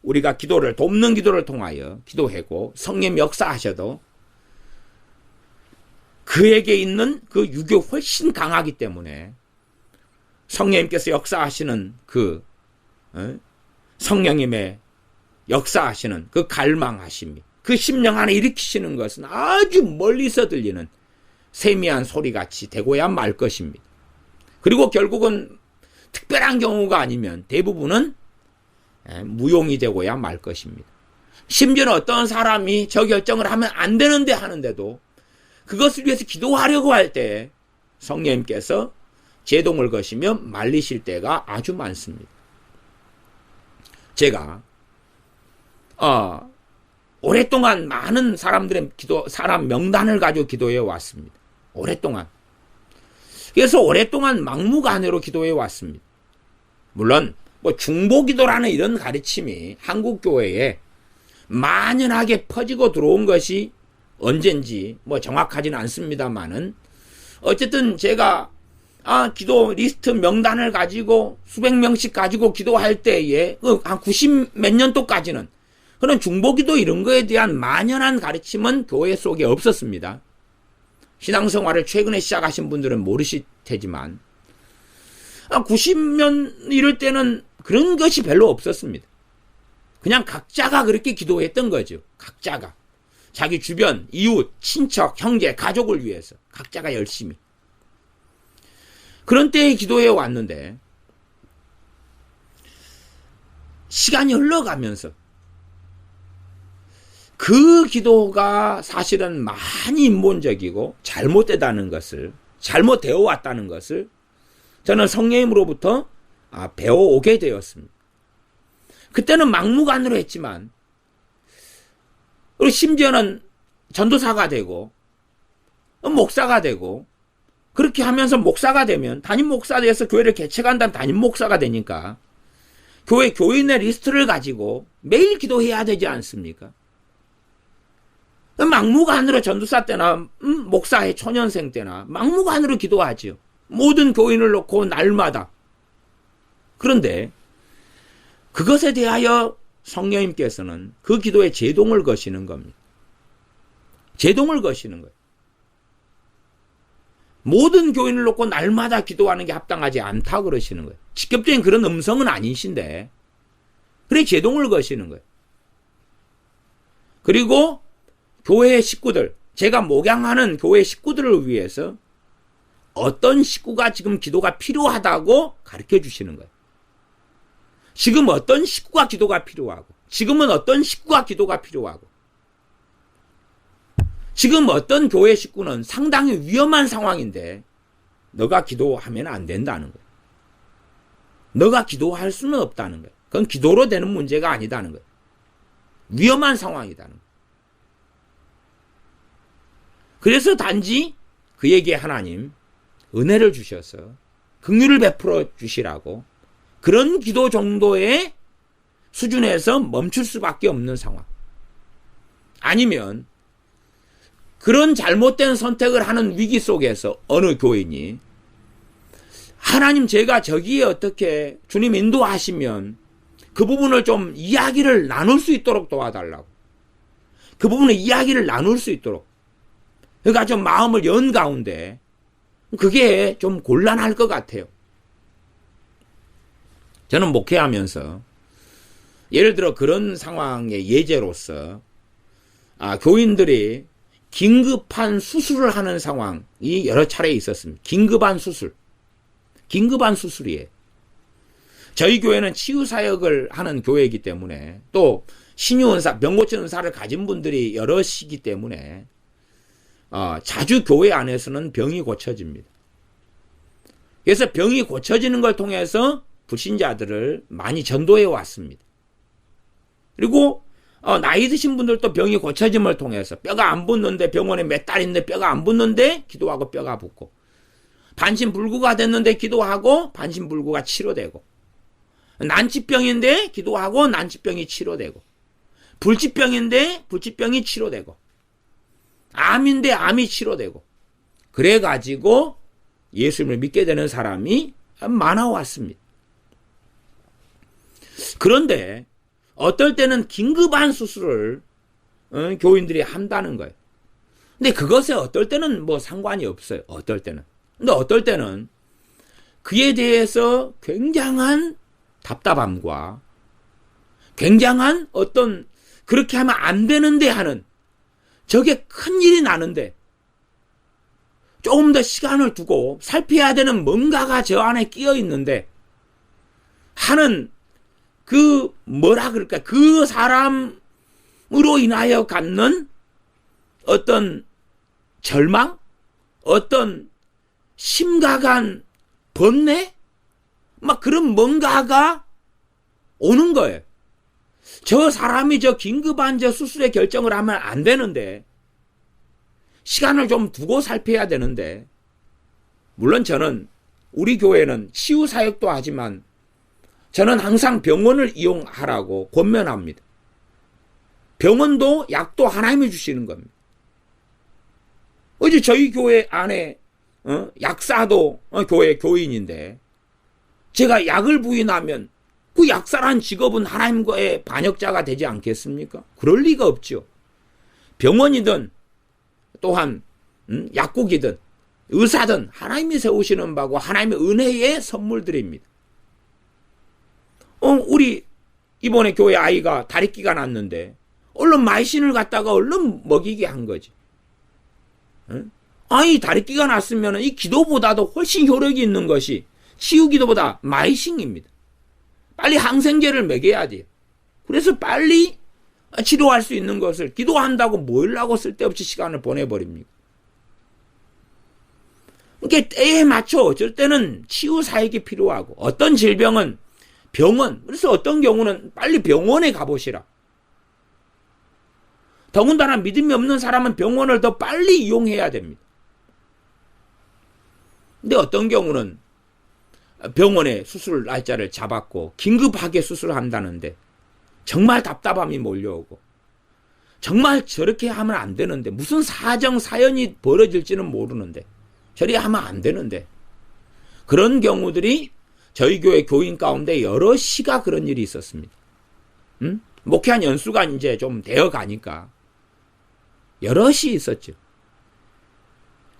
Speaker 1: 우리가 기도를 돕는 기도를 통하여 기도하고 성령 역사하셔도 그에게 있는 그 육이 훨씬 강하기 때문에 성령님께서 역사하시는 그 성령님의 역사하시는 그 갈망하심이 그 심령 안에 일으키시는 것은 아주 멀리서 들리는 세미한 소리같이 되고야 말 것입니다. 그리고 결국은 특별한 경우가 아니면 대부분은 무용이 되고야 말 것입니다. 심지어는 어떤 사람이 저 결정을 하면 안 되는데 하는데도 그것을 위해서 기도하려고 할 때 성령님께서 제동을 거시며 말리실 때가 아주 많습니다. 제가 오랫동안 많은 사람들의 사람 명단을 가지고 기도해 왔습니다. 오랫동안. 그래서 오랫동안 막무가내로 기도해 왔습니다. 물론 뭐 중보기도라는 이런 가르침이 한국 교회에 만연하게 퍼지고 들어온 것이 언젠지 뭐 정확하지는 않습니다만은 어쨌든 제가 기도 리스트 명단을 가지고 수백 명씩 가지고 기도할 때에 한 90 몇 년도까지는 그런 중보기도 이런 거에 대한 만연한 가르침은 교회 속에 없었습니다. 신앙생활을 최근에 시작하신 분들은 모르실 테지만 90년 이럴 때는 그런 것이 별로 없었습니다. 그냥 각자가 그렇게 기도했던 거죠. 각자가. 자기 주변, 이웃, 친척, 형제, 가족을 위해서 각자가 열심히. 그런 때에 기도해 왔는데 시간이 흘러가면서 그 기도가 사실은 많이 인본적이고 잘못되어 왔다는 것을 저는 성령님으로부터 배워오게 되었습니다. 그때는 막무가내로 했지만 그리고 심지어는 전도사가 되고 목사가 되고 그렇게 하면서 목사가 되면 담임 목사가 돼서 교회를 개척한다는 담임 목사가 되니까 교인의 리스트를 가지고 매일 기도해야 되지 않습니까? 막무가내로 전도사 때나 목사의 초년생 때나 막무가내로 기도하지요. 모든 교인을 놓고 날마다. 그런데 그것에 대하여 성령님께서는 그 기도에 제동을 거시는 겁니다. 제동을 거시는 거예요. 모든 교인을 놓고 날마다 기도하는 게 합당하지 않다고 그러시는 거예요. 직접적인 그런 음성은 아니신데 그래 제동을 거시는 거예요. 그리고 교회의 식구들, 제가 목양하는 교회 식구들을 위해서 어떤 식구가 지금 기도가 필요하다고 가르쳐 주시는 거예요. 지금 어떤 식구가 기도가 필요하고 지금은 어떤 식구가 기도가 필요하고 지금 어떤 교회 식구는 상당히 위험한 상황인데 너가 기도하면 안 된다는 거예요. 너가 기도할 수는 없다는 거예요. 그건 기도로 되는 문제가 아니다는 거예요. 위험한 상황이다는 거예요. 그래서 단지 그에게 하나님 은혜를 주셔서 긍휼을 베풀어 주시라고 그런 기도 정도의 수준에서 멈출 수밖에 없는 상황. 아니면 그런 잘못된 선택을 하는 위기 속에서 어느 교인이 하나님 제가 저기에 어떻게 주님 인도하시면 그 부분을 좀 이야기를 나눌 수 있도록 도와달라고. 그 부분의 이야기를 나눌 수 있도록. 그러니까 좀 마음을 연 가운데 그게 좀 곤란할 것 같아요. 저는 목회하면서 예를 들어 그런 상황의 예제로서 교인들이 긴급한 수술을 하는 상황이 여러 차례 있었습니다. 긴급한 수술이에요. 저희 교회는 치유사역을 하는 교회이기 때문에 또 신유은사, 병고치 은사를 가진 분들이 여럿이기 때문에 자주 교회 안에서는 병이 고쳐집니다. 그래서 병이 고쳐지는 걸 통해서 불신자들을 많이 전도해 왔습니다. 그리고 나이 드신 분들도 병이 고쳐짐을 통해서 뼈가 안 붙는데 병원에 몇 달인데 뼈가 안 붙는데 기도하고 뼈가 붙고 반신불구가 됐는데 기도하고 반신불구가 치료되고 난치병인데 기도하고 난치병이 치료되고 불치병인데 불치병이 치료되고 암인데 암이 치료되고 그래가지고 예수님을 믿게 되는 사람이 많아왔습니다. 그런데 어떨 때는 긴급한 수술을 교인들이 한다는 거예요. 근데 그것에 어떨 때는 뭐 상관이 없어요. 어떨 때는. 근데 어떨 때는 그에 대해서 굉장한 답답함과 굉장한 어떤 그렇게 하면 안 되는데 하는 저게 큰일이 나는데 조금 더 시간을 두고 살펴야 되는 뭔가가 저 안에 끼어 있는데 하는 그 뭐라 그럴까, 그 사람으로 인하여 갖는 어떤 절망, 어떤 심각한 번뇌, 막 그런 뭔가가 오는 거예요. 저 사람이 저 긴급한 저 수술의 결정을 하면 안 되는데, 시간을 좀 두고 살펴야 되는데, 물론 저는 우리 교회는 치유 사역도 하지만 저는 항상 병원을 이용하라고 권면합니다. 병원도 약도 하나님이 주시는 겁니다. 어제 저희 교회 안에 약사도 교회 교인인데 제가 약을 부인하면 그 약사란 직업은 하나님과의 반역자가 되지 않겠습니까? 그럴 리가 없죠. 병원이든 또한 약국이든 의사든 하나님이 세우시는 바고 하나님의 은혜의 선물들입니다. 우리 이번에 교회 아이가 다리끼가 났는데 얼른 마이신을 갖다가 얼른 먹이게 한 거지. 아이 다리끼가 났으면 이 기도보다도 훨씬 효력이 있는 것이 치유 기도보다 마이신입니다. 빨리 항생제를 먹여야 돼요. 그래서 빨리 치료할 수 있는 것을 기도한다고 뭐라고 쓸데없이 시간을 보내버립니까? 그러니까 때에 맞춰 어쩔 때는 치유 사역이 필요하고 어떤 질병은 병원, 그래서 어떤 경우는 빨리 병원에 가보시라. 더군다나 믿음이 없는 사람은 병원을 더 빨리 이용해야 됩니다. 근데 어떤 경우는 병원에 수술 날짜를 잡았고 긴급하게 수술한다는데 정말 답답함이 몰려오고 정말 저렇게 하면 안 되는데 무슨 사연이 벌어질지는 모르는데 저리 하면 안 되는데 그런 경우들이 저희 교회 교인 가운데 여럿이가 그런 일이 있었습니다. 목회한 연수가 이제 좀 되어 가니까 여럿이 있었죠.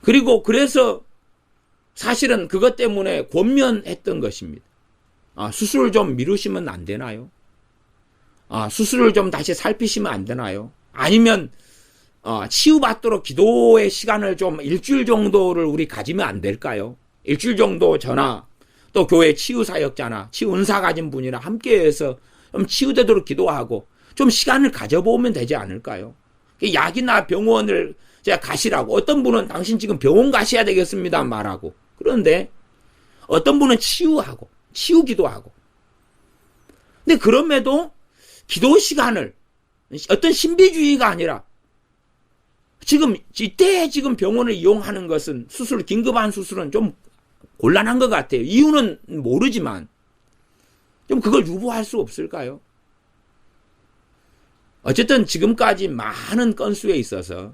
Speaker 1: 그리고 그래서 사실은 그것 때문에 권면했던 것입니다. 수술을 좀 미루시면 안 되나요? 수술을 좀 다시 살피시면 안 되나요? 아니면 치유받도록 기도의 시간을 좀 일주일 정도를 우리 가지면 안 될까요? 일주일 정도 저나 또 교회 치유사역자나 치유 은사 가진 분이랑 함께해서 좀 치유되도록 기도하고 좀 시간을 가져보면 되지 않을까요? 약이나 병원을 제가 가시라고, 어떤 분은 당신 지금 병원 가셔야 되겠습니다 말하고, 그런데 어떤 분은 치유하고 치유 기도하고. 근데 그럼에도 기도 시간을 어떤 신비주의가 아니라 지금 이때 지금 병원을 이용하는 것은 수술, 긴급한 수술은 좀 곤란한 것 같아요. 이유는 모르지만 좀 그걸 유보할 수 없을까요? 어쨌든 지금까지 많은 건수에 있어서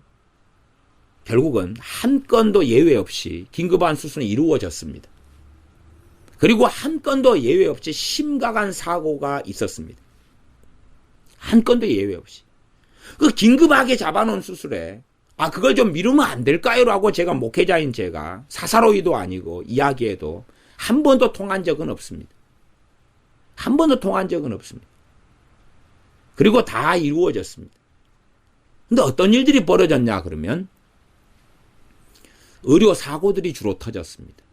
Speaker 1: 결국은 한 건도 예외 없이 긴급한 수술은 이루어졌습니다. 그리고 한 건도 예외 없이 심각한 사고가 있었습니다. 한 건도 예외 없이. 그 긴급하게 잡아놓은 수술에 그걸 좀 미루면 안 될까요? 라고 제가 목회자인 제가 사사로이도 아니고 이야기해도 한 번도 통한 적은 없습니다. 한 번도 통한 적은 없습니다. 그리고 다 이루어졌습니다. 근데 어떤 일들이 벌어졌냐 그러면 의료사고들이 주로 터졌습니다.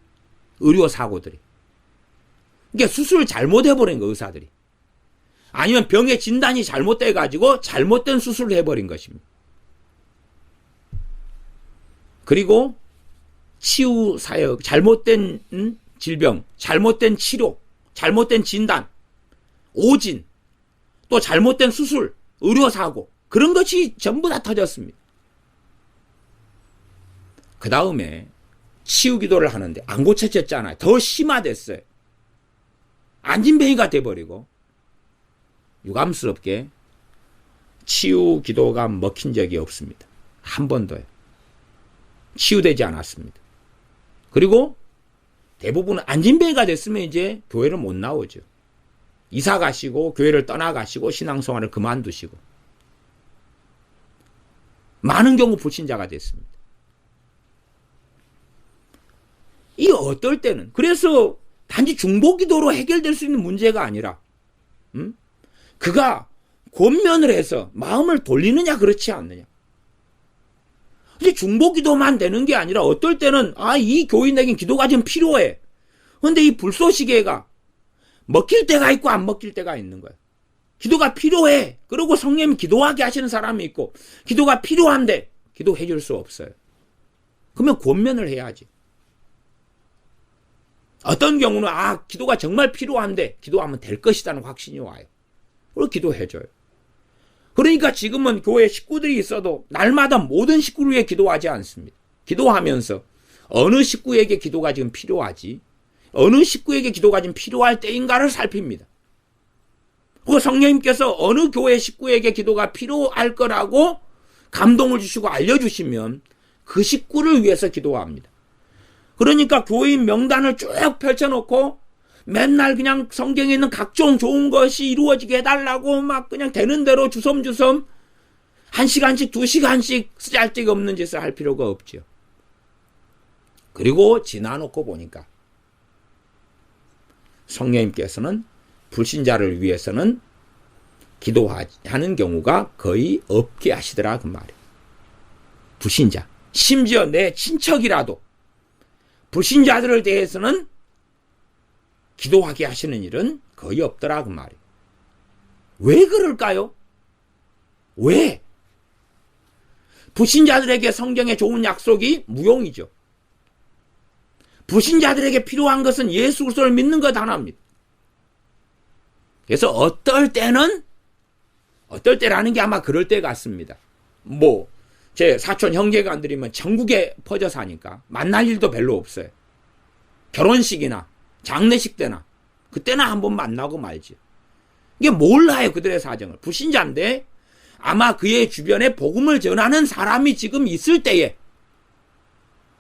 Speaker 1: 의료사고들이. 그러니까 수술을 잘못해버린 거, 의사들이. 아니면 병의 진단이 잘못돼가지고 잘못된 수술을 해버린 것입니다. 그리고 치유사역, 잘못된 질병, 잘못된 치료, 잘못된 진단, 오진, 또 잘못된 수술, 의료사고, 그런 것이 전부 다 터졌습니다. 그 다음에 치유기도를 하는데 안 고쳐졌잖아요. 더 심화됐어요. 안진뱅이가 돼버리고 유감스럽게 치유기도가 먹힌 적이 없습니다. 한 번도요. 치유되지 않았습니다. 그리고 대부분은 안진뱅이가 됐으면 이제 교회를 못 나오죠. 이사 가시고 교회를 떠나가시고 신앙생활을 그만두시고 많은 경우 불신자가 됐습니다. 이 어떨 때는 그래서 단지 중보기도로 해결될 수 있는 문제가 아니라 그가 권면을 해서 마음을 돌리느냐 그렇지 않느냐. 이제 중보기도만 되는 게 아니라 어떨 때는 이 교인에겐 기도가 좀 필요해. 근데 이 불쏘시개가 먹힐 때가 있고 안 먹힐 때가 있는 거예요. 기도가 필요해. 그리고 성령님 기도하게 하시는 사람이 있고 기도가 필요한데 기도해 줄 수 없어요. 그러면 권면을 해야지. 어떤 경우는 기도가 정말 필요한데 기도하면 될 것이라는 확신이 와요. 그리고 기도해줘요. 그러니까 지금은 교회 식구들이 있어도 날마다 모든 식구를 위해 기도하지 않습니다. 기도하면서 어느 식구에게 기도가 지금 필요하지, 어느 식구에게 기도가 지금 필요할 때인가를 살핍니다. 그 성령님께서 어느 교회 식구에게 기도가 필요할 거라고 감동을 주시고 알려주시면 그 식구를 위해서 기도합니다. 그러니까 교인 명단을 쭉 펼쳐놓고 맨날 그냥 성경에 있는 각종 좋은 것이 이루어지게 해달라고 막 그냥 되는 대로 주섬주섬 1시간씩 2시간씩 쓰잘데기 없는 짓을 할 필요가 없죠. 그리고 지나놓고 보니까 성령님께서는 불신자를 위해서는 기도하는 경우가 거의 없게 하시더라 그 말이에요. 불신자, 심지어 내 친척이라도 불신자들을 대해서는 기도하게 하시는 일은 거의 없더라 그 말이에요. 왜 그럴까요? 왜? 불신자들에게 성경에 좋은 약속이 무용이죠. 불신자들에게 필요한 것은 예수 그리스도를 믿는 것 하나입니다. 그래서 어떨 때라는 게 아마 그럴 때 같습니다. 제 사촌 형제간들이면 전국에 퍼져 사니까 만날 일도 별로 없어요. 결혼식이나 장례식 때나 그때나 한번 만나고 말지. 이게 몰라요 그들의 사정을. 불신자인데 아마 그의 주변에 복음을 전하는 사람이 지금 있을 때에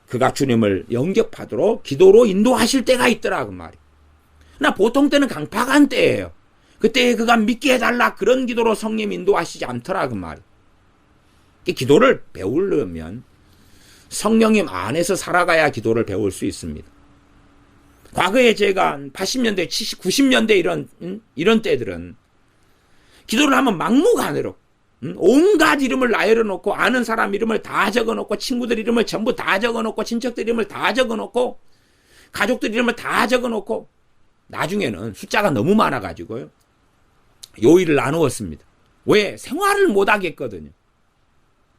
Speaker 1: 그가 주님을 영접하도록 기도로 인도하실 때가 있더라 그 말이에요. 그러나 보통 때는 강팍한 때예요. 그때 그가 믿게 해달라 그런 기도로 성령 인도하시지 않더라 그 말이에요. 기도를 배우려면 성령님 안에서 살아가야 기도를 배울 수 있습니다. 과거에 제가 80년대, 70, 90년대 이런 때들은 기도를 하면 막무가내로 온갖 이름을 나열해 놓고 아는 사람 이름을 다 적어 놓고 친구들 이름을 전부 다 적어 놓고 친척들 이름을 다 적어 놓고 가족들 이름을 다 적어 놓고 나중에는 숫자가 너무 많아 가지고요. 요일을 나누었습니다. 왜? 생활을 못 하겠거든요.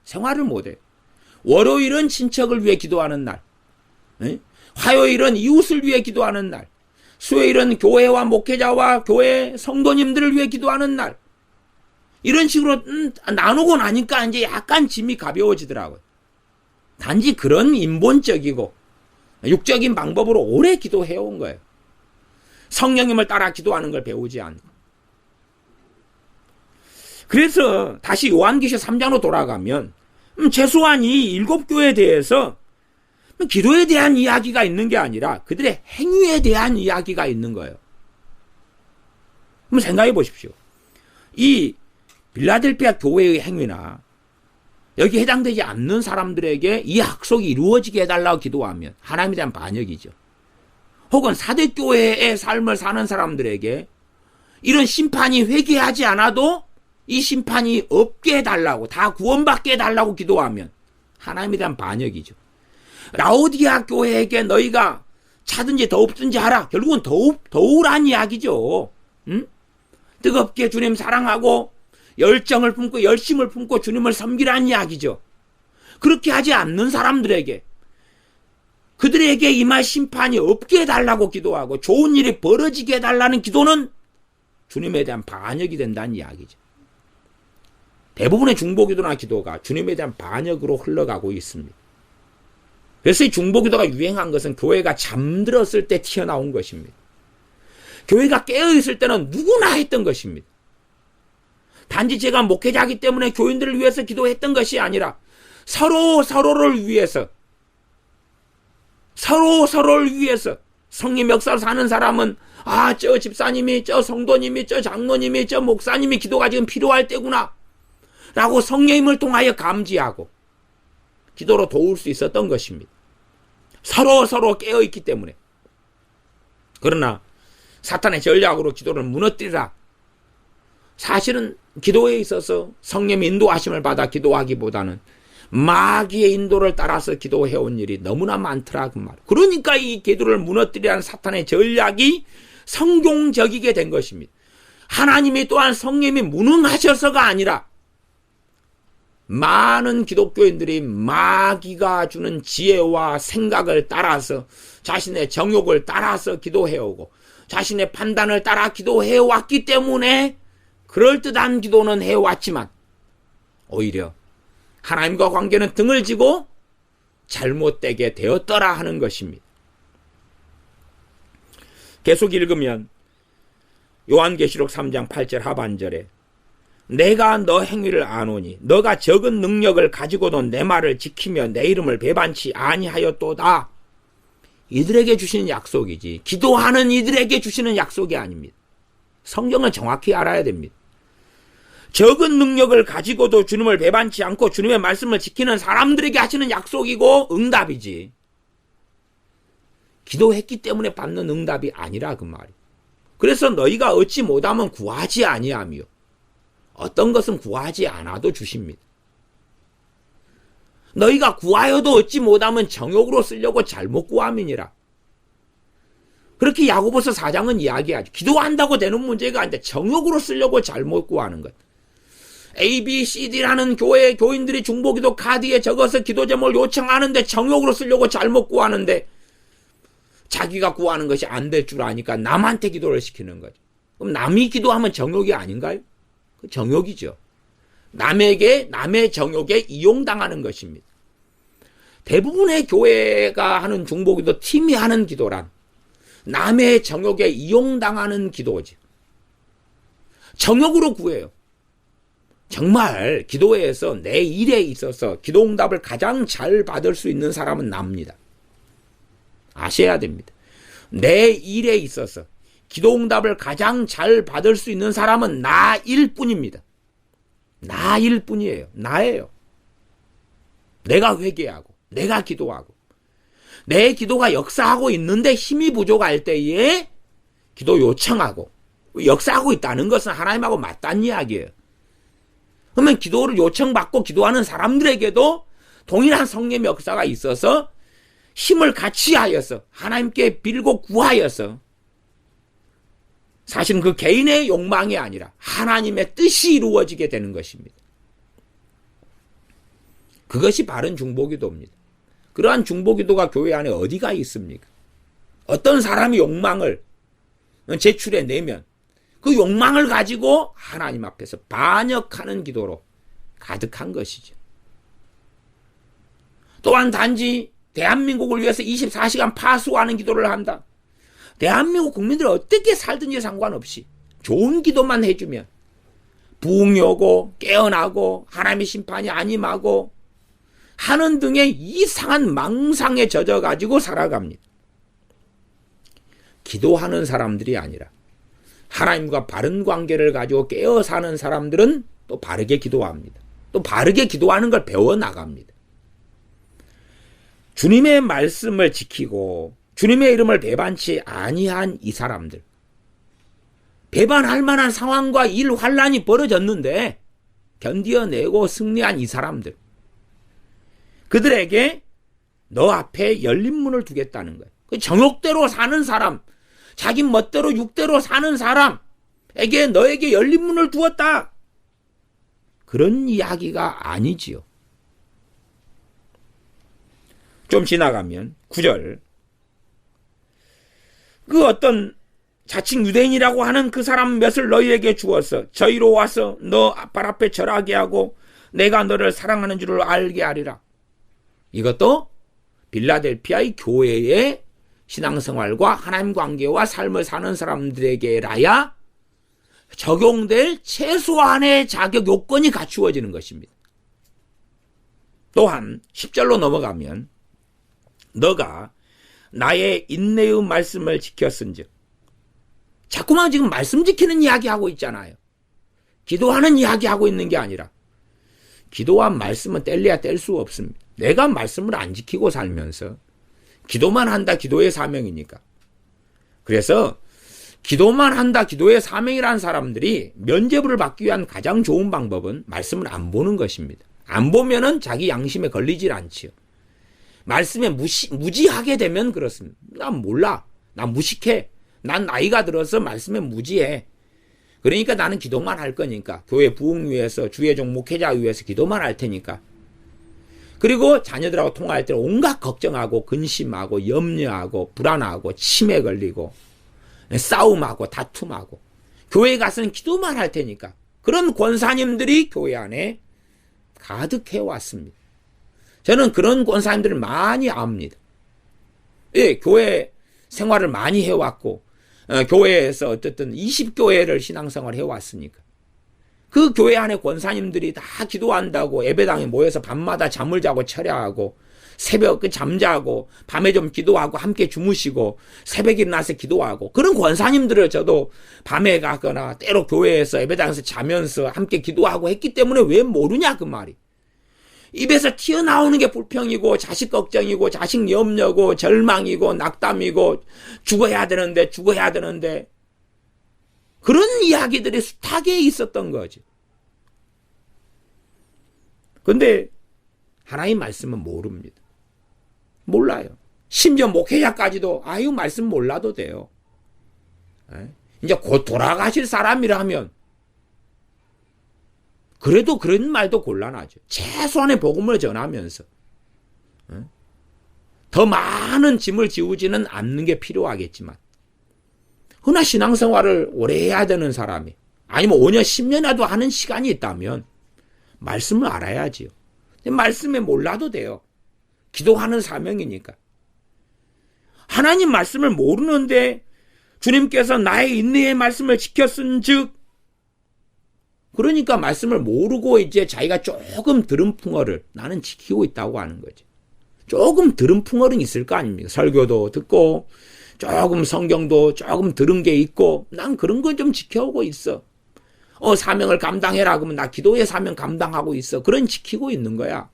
Speaker 1: 생활을 못 해요. 월요일은 친척을 위해 기도하는 날. 화요일은 이웃을 위해 기도하는 날. 수요일은 교회와 목회자와 교회 성도님들을 위해 기도하는 날. 이런 식으로 나누고 나니까 이제 약간 짐이 가벼워지더라고요. 단지 그런 인본적이고 육적인 방법으로 오래 기도해온 거예요. 성령님을 따라 기도하는 걸 배우지 않고. 그래서 다시 요한계시록 3장으로 돌아가면 최소한 이 7교회에 대해서 기도에 대한 이야기가 있는 게 아니라 그들의 행위에 대한 이야기가 있는 거예요. 한번 생각해 보십시오. 이 빌라델피아 교회의 행위나 여기 해당되지 않는 사람들에게 이 약속이 이루어지게 해달라고 기도하면 하나님에 대한 반역이죠. 혹은 사대교회의 삶을 사는 사람들에게 이런 심판이 회개하지 않아도 이 심판이 없게 해달라고 다 구원받게 해달라고 기도하면 하나님에 대한 반역이죠. 라오디게아 교회에게 너희가 차든지 더웁든지 하라. 결국은 더우란 이야기죠. 뜨겁게 주님 사랑하고 열정을 품고 열심을 품고 주님을 섬기라는 이야기죠. 그렇게 하지 않는 사람들에게 그들에게 임할 심판이 없게 해달라고 기도하고 좋은 일이 벌어지게 해달라는 기도는 주님에 대한 반역이 된다는 이야기죠. 대부분의 중보기도나 기도가 주님에 대한 반역으로 흘러가고 있습니다. 그래서 이 중보기도가 유행한 것은 교회가 잠들었을 때 튀어나온 것입니다. 교회가 깨어있을 때는 누구나 했던 것입니다. 단지 제가 목회자이기 때문에 교인들을 위해서 기도했던 것이 아니라 서로를 위해서 서로를 위해서 성령 역사를 사는 사람은 저 집사님이 저 성도님이 저 장로님이 저 목사님이 기도가 지금 필요할 때구나 라고 성령님을 통하여 감지하고 기도로 도울 수 있었던 것입니다. 서로 깨어있기 때문에. 그러나 사탄의 전략으로 기도를 무너뜨리라. 사실은 기도에 있어서 성령의 인도하심을 받아 기도하기보다는 마귀의 인도를 따라서 기도해온 일이 너무나 많더라 그 말. 그러니까 이 기도를 무너뜨리라는 사탄의 전략이 성공적이게 된 것입니다. 하나님이 또한 성령이 무능하셔서가 아니라 많은 기독교인들이 마귀가 주는 지혜와 생각을 따라서 자신의 정욕을 따라서 기도해오고 자신의 판단을 따라 기도해왔기 때문에 그럴듯한 기도는 해왔지만 오히려 하나님과 관계는 등을 지고 잘못되게 되었더라 하는 것입니다. 계속 읽으면 요한계시록 3장 8절 하반절에 내가 너 행위를 아노니 너가 적은 능력을 가지고도 내 말을 지키며 내 이름을 배반치 아니하였도다. 이들에게 주시는 약속이지 기도하는 이들에게 주시는 약속이 아닙니다. 성경은 정확히 알아야 됩니다. 적은 능력을 가지고도 주님을 배반치 않고 주님의 말씀을 지키는 사람들에게 하시는 약속이고 응답이지 기도했기 때문에 받는 응답이 아니라 그 말이에요. 그래서 너희가 얻지 못하면 구하지 아니하며 어떤 것은 구하지 않아도 주십니다. 너희가 구하여도 얻지 못하면 정욕으로 쓰려고 잘못 구함이니라. 그렇게 야고보서 4장은 이야기하죠. 기도한다고 되는 문제가 아닌데 정욕으로 쓰려고 잘못 구하는 것. A, B, C, D라는 교회 교인들이 중보기도 카드에 적어서 기도 제목을 요청하는데 정욕으로 쓰려고 잘못 구하는데 자기가 구하는 것이 안 될 줄 아니까 남한테 기도를 시키는 거죠. 그럼 남이 기도하면 정욕이 아닌가요? 정욕이죠. 남의 정욕에 이용당하는 것입니다. 대부분의 교회가 하는 중보기도 팀이 하는 기도란 남의 정욕에 이용당하는 기도지. 정욕으로 구해요. 정말 기도회에서 내 일에 있어서 기도 응답을 가장 잘 받을 수 있는 사람은 나입니다. 아셔야 됩니다. 내 일에 있어서 기도 응답을 가장 잘 받을 수 있는 사람은 나일 뿐입니다. 나일 뿐이에요. 나예요. 내가 회개하고 내가 기도하고 내 기도가 역사하고 있는데 힘이 부족할 때에 기도 요청하고 역사하고 있다는 것은 하나님하고 맞다는 이야기예요. 그러면 기도를 요청받고 기도하는 사람들에게도 동일한 성령의 역사가 있어서 힘을 같이 하여서 하나님께 빌고 구하여서 사실은 그 개인의 욕망이 아니라 하나님의 뜻이 이루어지게 되는 것입니다. 그것이 바른 중보기도입니다. 그러한 중보기도가 교회 안에 어디가 있습니까? 어떤 사람이 욕망을 제출해내면 그 욕망을 가지고 하나님 앞에서 반역하는 기도로 가득한 것이죠. 또한 단지 대한민국을 위해서 24시간 파수하는 기도를 한다. 대한민국 국민들이 어떻게 살든지 상관없이 좋은 기도만 해주면 부흥이 오고 깨어나고 하나님의 심판이 아님하고 하는 등의 이상한 망상에 젖어가지고 살아갑니다. 기도하는 사람들이 아니라 하나님과 바른 관계를 가지고 깨어 사는 사람들은 또 바르게 기도합니다. 또 바르게 기도하는 걸 배워나갑니다. 주님의 말씀을 지키고 주님의 이름을 배반치 아니한 이 사람들, 배반할 만한 상황과 일 환란이 벌어졌는데 견디어내고 승리한 이 사람들, 그들에게 너 앞에 열린 문을 두겠다는 거예요. 그 정욕대로 사는 사람, 자기 멋대로 육대로 사는 사람에게 너에게 열린 문을 두었다. 그런 이야기가 아니지요. 좀 지나가면 9절, 그 어떤 자칭 유대인이라고 하는 그 사람 몇을 너희에게 주어서 저희로 와서 너 발 앞에 절하게 하고 내가 너를 사랑하는 줄을 알게 하리라. 이것도 빌라델피아의 교회의 신앙생활과 하나님 관계와 삶을 사는 사람들에게라야 적용될 최소한의 자격 요건이 갖추어지는 것입니다. 또한 10절로 넘어가면 너가 나의 인내의 말씀을 지켰은즉, 자꾸만 지금 말씀 지키는 이야기하고 있잖아요. 기도하는 이야기하고 있는 게 아니라 기도와 말씀은 뗄래야 뗄 수 없습니다. 내가 말씀을 안 지키고 살면서 기도만 한다, 기도의 사명이니까. 그래서 기도만 한다, 기도의 사명이라는 사람들이 면죄부를 받기 위한 가장 좋은 방법은 말씀을 안 보는 것입니다. 안 보면은 자기 양심에 걸리질 않지요. 말씀에 무지하게 되면 그렇습니다. 난 몰라. 난 무식해. 난 나이가 들어서 말씀에 무지해. 그러니까 나는 기도만 할 거니까. 교회 부흥 위해서, 주의 종 목회자 위해서 기도만 할 테니까. 그리고 자녀들하고 통화할 때 온갖 걱정하고 근심하고 염려하고 불안하고 치매 걸리고 싸움하고 다툼하고 교회 가서는 기도만 할 테니까. 그런 권사님들이 교회 안에 가득해 왔습니다. 저는 그런 권사님들을 많이 압니다. 예, 교회 생활을 많이 해왔고 교회에서 어쨌든 20교회를 신앙생활을 해왔으니까 그 교회 안에 권사님들이 다 기도한다고 예배당에 모여서 밤마다 잠을 자고 철야하고 새벽 잠자고 밤에 좀 기도하고 함께 주무시고 새벽에 일어나서 기도하고 그런 권사님들을 저도 밤에 가거나 때로 교회에서 예배당에서 자면서 함께 기도하고 했기 때문에 왜 모르냐 그 말이. 입에서 튀어나오는 게 불평이고 자식 걱정이고 자식 염려고 절망이고 낙담이고 죽어야 되는데 그런 이야기들이 숱하게 있었던 거죠. 근데 하나님 말씀은 모릅니다. 몰라요. 심지어 목회자까지도 아유 말씀 몰라도 돼요. 이제 곧 돌아가실 사람이라면 그래도 그런 말도 곤란하죠. 최소한의 복음을 전하면서 더 많은 짐을 지우지는 않는 게 필요하겠지만 그러나 신앙생활을 오래 해야 되는 사람이 아니면 5년 10년이라도 하는 시간이 있다면 말씀을 알아야지요. 말씀에 몰라도 돼요. 기도하는 사명이니까. 하나님 말씀을 모르는데 주님께서 나의 인내의 말씀을 지켰은즉 그러니까 말씀을 모르고 이제 자기가 조금 들은 풍어를 나는 지키고 있다고 하는 거죠. 조금 들은 풍어는 있을 거 아닙니까? 설교도 듣고 조금 성경도 조금 들은 게 있고 난 그런 거 좀 지켜오고 있어. 사명을 감당해라 그러면 나 기도의 사명 감당하고 있어. 그런 지키고 있는 거야.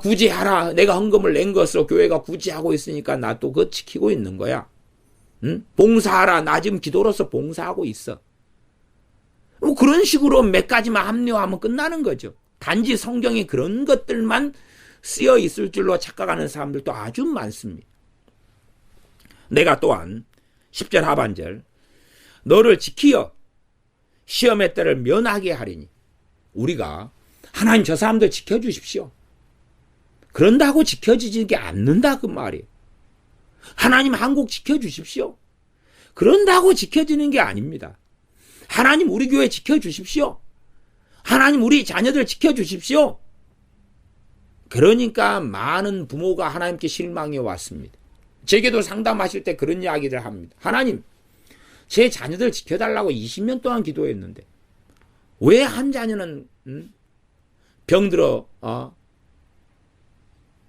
Speaker 1: 구제하라. 내가 헌금을 낸 것으로 교회가 구제하고 있으니까 나 또 그거 지키고 있는 거야. 응? 봉사하라. 나 지금 기도로서 봉사하고 있어. 그런 식으로 몇 가지만 합리화하면 끝나는 거죠. 단지 성경에 그런 것들만 쓰여 있을 줄로 착각하는 사람들도 아주 많습니다. 내가 또한 10절 하반절 너를 지키어 시험의 때를 면하게 하리니 우리가 하나님 저 사람들 지켜주십시오. 그런다고 지켜지지 않는다 그 말이에요. 하나님 한국 지켜주십시오. 그런다고 지켜지는 게 아닙니다. 하나님 우리 교회 지켜주십시오. 하나님 우리 자녀들 지켜주십시오. 그러니까 많은 부모가 하나님께 실망해 왔습니다. 제게도 상담하실 때 그런 이야기를 합니다. 하나님 제 자녀들 지켜달라고 20년 동안 기도했는데 왜 한 자녀는 병들어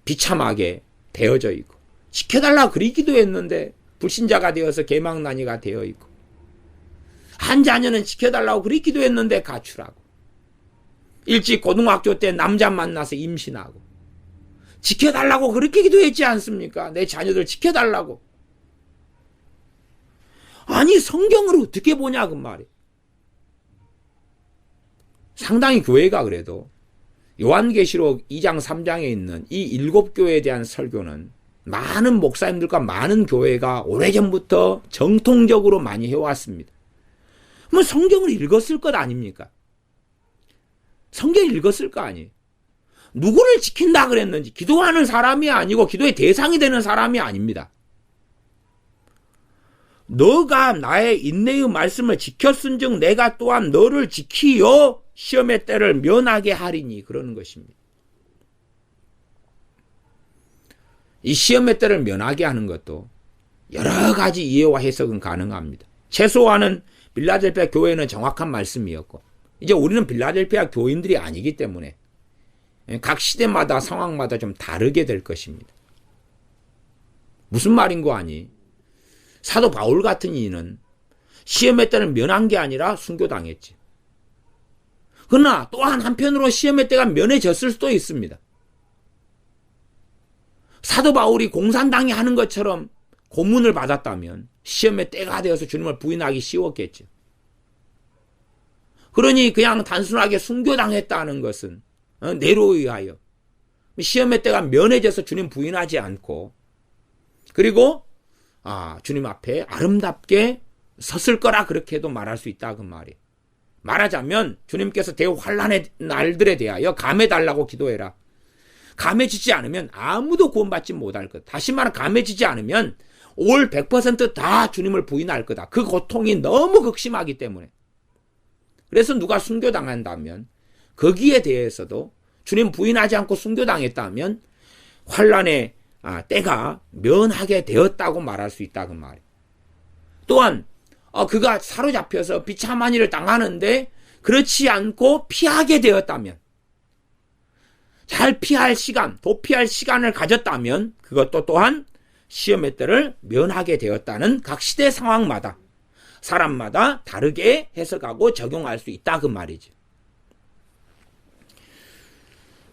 Speaker 1: 비참하게 되어져 있고 지켜달라고 그리 기도했는데 불신자가 되어서 개망난이가 되어 있고 한 자녀는 지켜달라고 그리 기도했는데 가출하고 일찍 고등학교 때 남자 만나서 임신하고 지켜달라고 그렇게 기도했지 않습니까? 내 자녀들 지켜달라고. 아니 성경을 어떻게 보냐 그 말이에요. 상당히 교회가 그래도 요한계시록 2장 3장에 있는 이 7교회에 대한 설교는 많은 목사님들과 많은 교회가 오래전부터 정통적으로 많이 해왔습니다. 뭐 성경을 읽었을 것 아닙니까? 성경 읽었을 거 아니에요. 누구를 지킨다 그랬는지 기도하는 사람이 아니고 기도의 대상이 되는 사람이 아닙니다. 너가 나의 인내의 말씀을 지켰은즉 내가 또한 너를 지키어 시험의 때를 면하게 하리니 그러는 것입니다. 이 시험의 때를 면하게 하는 것도 여러 가지 이해와 해석은 가능합니다. 최소한은 빌라델피아 교회는 정확한 말씀이었고 이제 우리는 빌라델피아 교인들이 아니기 때문에 각 시대마다 상황마다 좀 다르게 될 것입니다. 무슨 말인 거 아니? 사도 바울 같은 이는 시험의 때는 면한 게 아니라 순교당했지. 그러나 또한 한편으로 시험의 때가 면해졌을 수도 있습니다. 사도 바울이 공산당이 하는 것처럼 고문을 받았다면 시험의 때가 되어서 주님을 부인하기 쉬웠겠죠. 그러니 그냥 단순하게 순교당했다는 것은 내로 의하여 시험의 때가 면해져서 주님 부인하지 않고 그리고 주님 앞에 아름답게 섰을 거라 그렇게도 말할 수 있다 그 말이에요. 말하자면 주님께서 대환란의 날들에 대하여 감해달라고 기도해라. 감해지지 않으면 아무도 구원받지 못할 것. 다시 말하면 감해지지 않으면 올 100%다 주님을 부인할 거다. 그 고통이 너무 극심하기 때문에. 그래서 누가 순교당한다면 거기에 대해서도 주님 부인하지 않고 순교당했다면 환란의 때가 면하게 되었다고 말할 수 있다 그 말이에요. 또한 그가 사로잡혀서 비참한 일을 당하는데 그렇지 않고 피하게 되었다면 잘 피할 시간, 도피할 시간을 가졌다면 그것도 또한 시험의 때를 면하게 되었다는 각 시대 상황마다 사람마다 다르게 해석하고 적용할 수 있다 그 말이죠.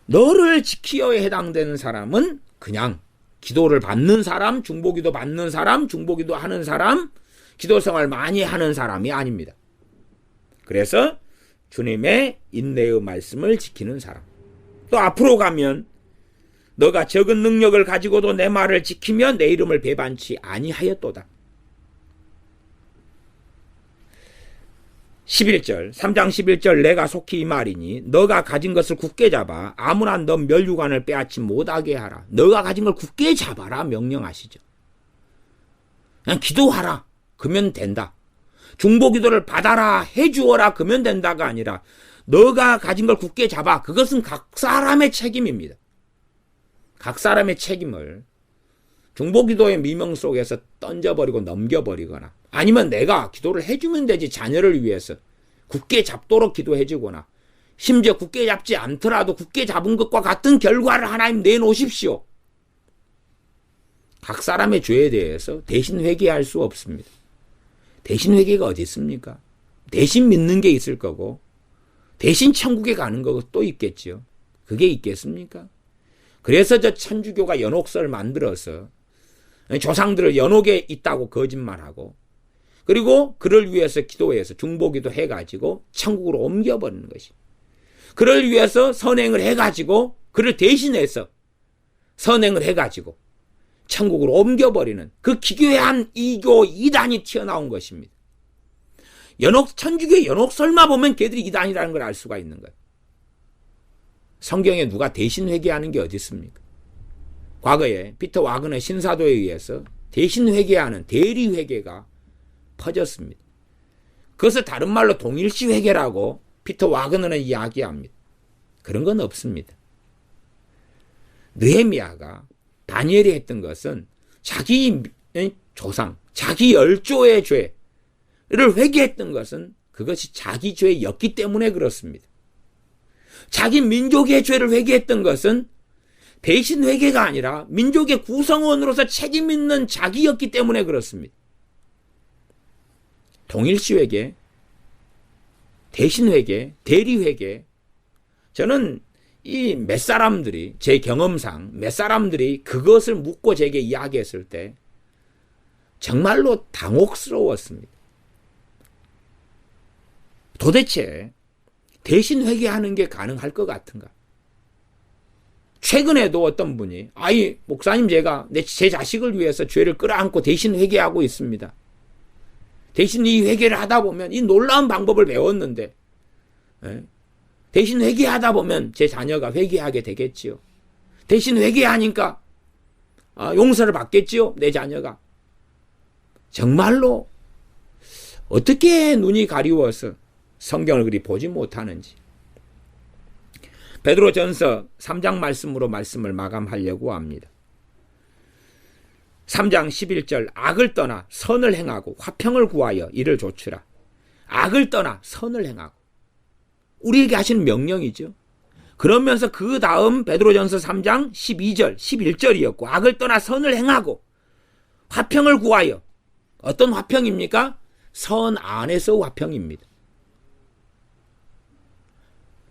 Speaker 1: 너를 지키어에 해당되는 사람은 그냥 기도를 받는 사람, 중보기도 받는 사람, 중보기도 하는 사람, 기도생활 많이 하는 사람이 아닙니다. 그래서 주님의 인내의 말씀을 지키는 사람. 또 앞으로 가면 너가 적은 능력을 가지고도 내 말을 지키며 내 이름을 배반치 아니하였도다. 11절 3장 11절 내가 속히 이 말이니 너가 가진 것을 굳게 잡아 아무나 너 멸류관을 빼앗지 못하게 하라. 너가 가진 걸 굳게 잡아라 명령하시죠. 그냥 기도하라. 그러면 된다. 중보기도를 받아라 해주어라 그러면 된다가 아니라 너가 가진 걸 굳게 잡아. 그것은 각 사람의 책임입니다. 각 사람의 책임을 중보기도의 미명 속에서 던져버리고 넘겨버리거나 아니면 내가 기도를 해주면 되지 자녀를 위해서 굳게 잡도록 기도해주거나 심지어 굳게 잡지 않더라도 굳게 잡은 것과 같은 결과를 하나님 내놓으십시오. 각 사람의 죄에 대해서 대신 회개할 수 없습니다. 대신 회개가 어디 있습니까? 대신 믿는 게 있을 거고 대신 천국에 가는 것도 있겠지요. 그게 있겠습니까? 그래서 저 천주교가 연옥설 만들어서 조상들을 연옥에 있다고 거짓말하고 그리고 그를 위해서 기도해서 중보기도 해가지고 천국으로 옮겨버리는 것이. 그를 위해서 선행을 해가지고 그를 대신해서 선행을 해가지고 천국으로 옮겨버리는 그 기괴한 이교 이단이 튀어나온 것입니다. 천주교의 연옥설만 보면 걔들이 이단이라는 걸 알 수가 있는 거예요. 성경에 누가 대신 회개하는 게 어디 있습니까? 과거에 피터 와그너 신사도에 의해서 대신 회개하는 대리 회개가 퍼졌습니다. 그것을 다른 말로 동일시 회개라고 피터 와그너는 이야기합니다. 그런 건 없습니다. 느헤미야가 다니엘이 했던 것은 자기 조상, 자기 열조의 죄를 회개했던 것은 그것이 자기 죄였기 때문에 그렇습니다. 자기 민족의 죄를 회개했던 것은 대신 회개가 아니라 민족의 구성원으로서 책임 있는 자기였기 때문에 그렇습니다. 동일시 회개, 대신 회개, 대리 회개. 저는 이 몇 사람들이 제 경험상 몇 사람들이 그것을 묻고 제게 이야기했을 때 정말로 당혹스러웠습니다. 도대체 대신 회개하는 게 가능할 것 같은가? 최근에도 어떤 분이 목사님 제가 제 자식을 위해서 죄를 끌어안고 대신 회개하고 있습니다. 대신 이 회개를 하다 보면 이 놀라운 방법을 배웠는데 대신 회개하다 보면 제 자녀가 회개하게 되겠지요. 대신 회개하니까 용서를 받겠지요. 내 자녀가. 정말로 어떻게 눈이 가리워서 성경을 그리 보지 못하는지. 베드로전서 3장 말씀으로 말씀을 마감하려고 합니다. 3장 11절 악을 떠나 선을 행하고 화평을 구하여 이를 조추라. 악을 떠나 선을 행하고. 우리에게 하시는 명령이죠. 그러면서 그 다음 베드로전서 3장 12절 11절이었고 악을 떠나 선을 행하고 화평을 구하여. 어떤 화평입니까? 선 안에서 화평입니다.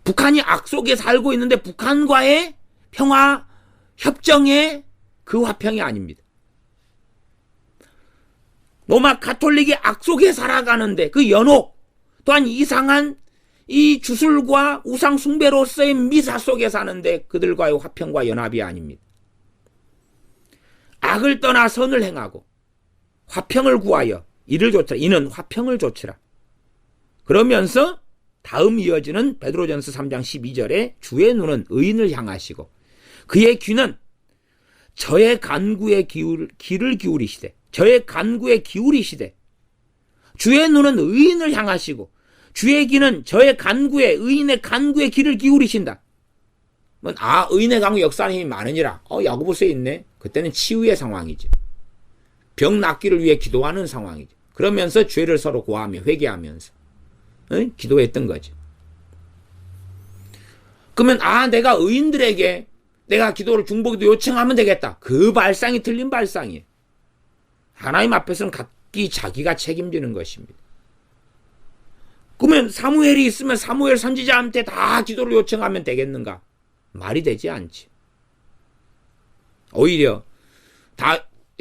Speaker 1: 북한이 악 속에 살고 있는데 북한과의 평화 협정의 그 화평이 아닙니다. 로마 가톨릭이 악 속에 살아가는데 그 연옥 또한 이상한 이 주술과 우상 숭배로서의 미사 속에 사는데 그들과의 화평과 연합이 아닙니다. 악을 떠나 선을 행하고 화평을 구하여 이를 좇으라. 이는 화평을 좇으라. 그러면서 다음 이어지는 베드로전서 3장 12절에 주의 눈은 의인을 향하시고 그의 귀는 저의 간구에 귀를 기울이시되 저의 간구에 기울이시되 주의 눈은 의인을 향하시고 주의 귀는 저의 간구에 의인의 간구에 귀를 기울이신다. 의인의 간구 역사하는 힘이 많으니라. 야고보서에 있네. 그때는 치유의 상황이죠. 병 낫기를 위해 기도하는 상황이죠. 그러면서 죄를 서로 고하며 회개하면서 기도했던 거죠. 그러면 내가 의인들에게 내가 기도를 중보기도 요청하면 되겠다. 그 발상이 틀린 발상이에요. 하나님 앞에서는 각기 자기가 책임지는 것입니다. 그러면 사무엘이 있으면 사무엘 선지자한테 다 기도를 요청하면 되겠는가? 말이 되지 않지. 오히려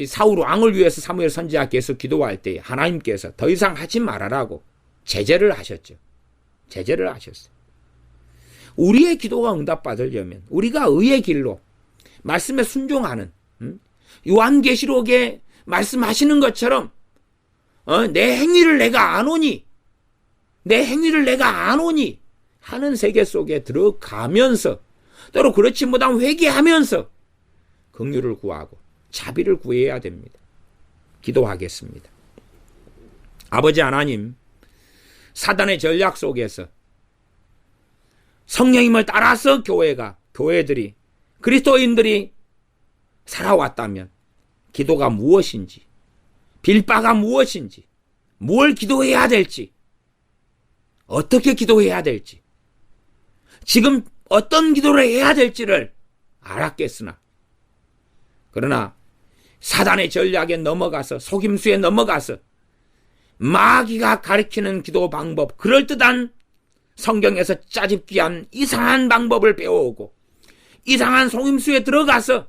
Speaker 1: 사울 왕을 위해서 사무엘 선지자께서 기도할 때 하나님께서 더 이상 하지 말아라고 제재를 하셨죠. 제재를 하셨어요. 우리의 기도가 응답받으려면 우리가 의의 길로 말씀에 순종하는 요한계시록에 말씀하시는 것처럼 내 행위를 내가 아노니 하는 세계 속에 들어가면서 때로 그렇지 못하면 회개하면서 긍휼을 구하고 자비를 구해야 됩니다. 기도하겠습니다. 아버지 하나님, 사단의 전략 속에서 성령님을 따라서 교회들이 그리스도인들이 살아왔다면 기도가 무엇인지, 빌바가 무엇인지, 뭘 기도해야 될지, 어떻게 기도해야 될지, 지금 어떤 기도를 해야 될지를 알았겠으나 그러나 사단의 전략에 넘어가서 속임수에 넘어가서 마귀가 가르치는 기도 방법, 그럴듯한 성경에서 짜집기한 이상한 방법을 배워오고 이상한 속임수에 들어가서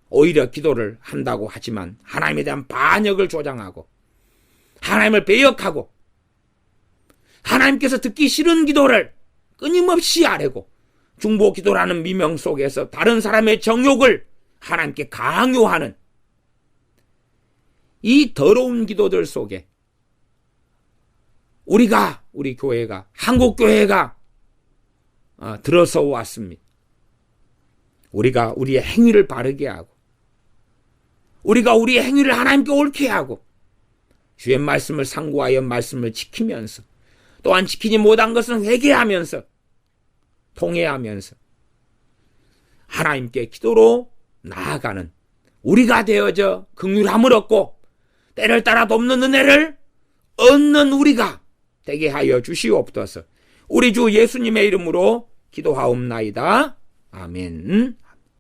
Speaker 1: 오히려 기도를 한다고 하지만 하나님에 대한 반역을 조장하고 하나님을 배역하고 하나님께서 듣기 싫은 기도를 끊임없이 아뢰고 중보 기도라는 미명 속에서 다른 사람의 정욕을 하나님께 강요하는 이 더러운 기도들 속에 우리 교회가, 한국교회가 들어서 왔습니다. 우리가 우리의 행위를 바르게 하고 우리가 우리의 행위를 하나님께 옳게 하고 주의 말씀을 상고하여 말씀을 지키면서 또한 지키지 못한 것은 회개하면서 통회하면서 하나님께 기도로 나아가는 우리가 되어져 긍휼함을 얻고 때를 따라 돕는 은혜를 얻는 우리가 되게 하여 주시옵소서. 우리 주 예수님의 이름으로 기도하옵나이다. 아멘.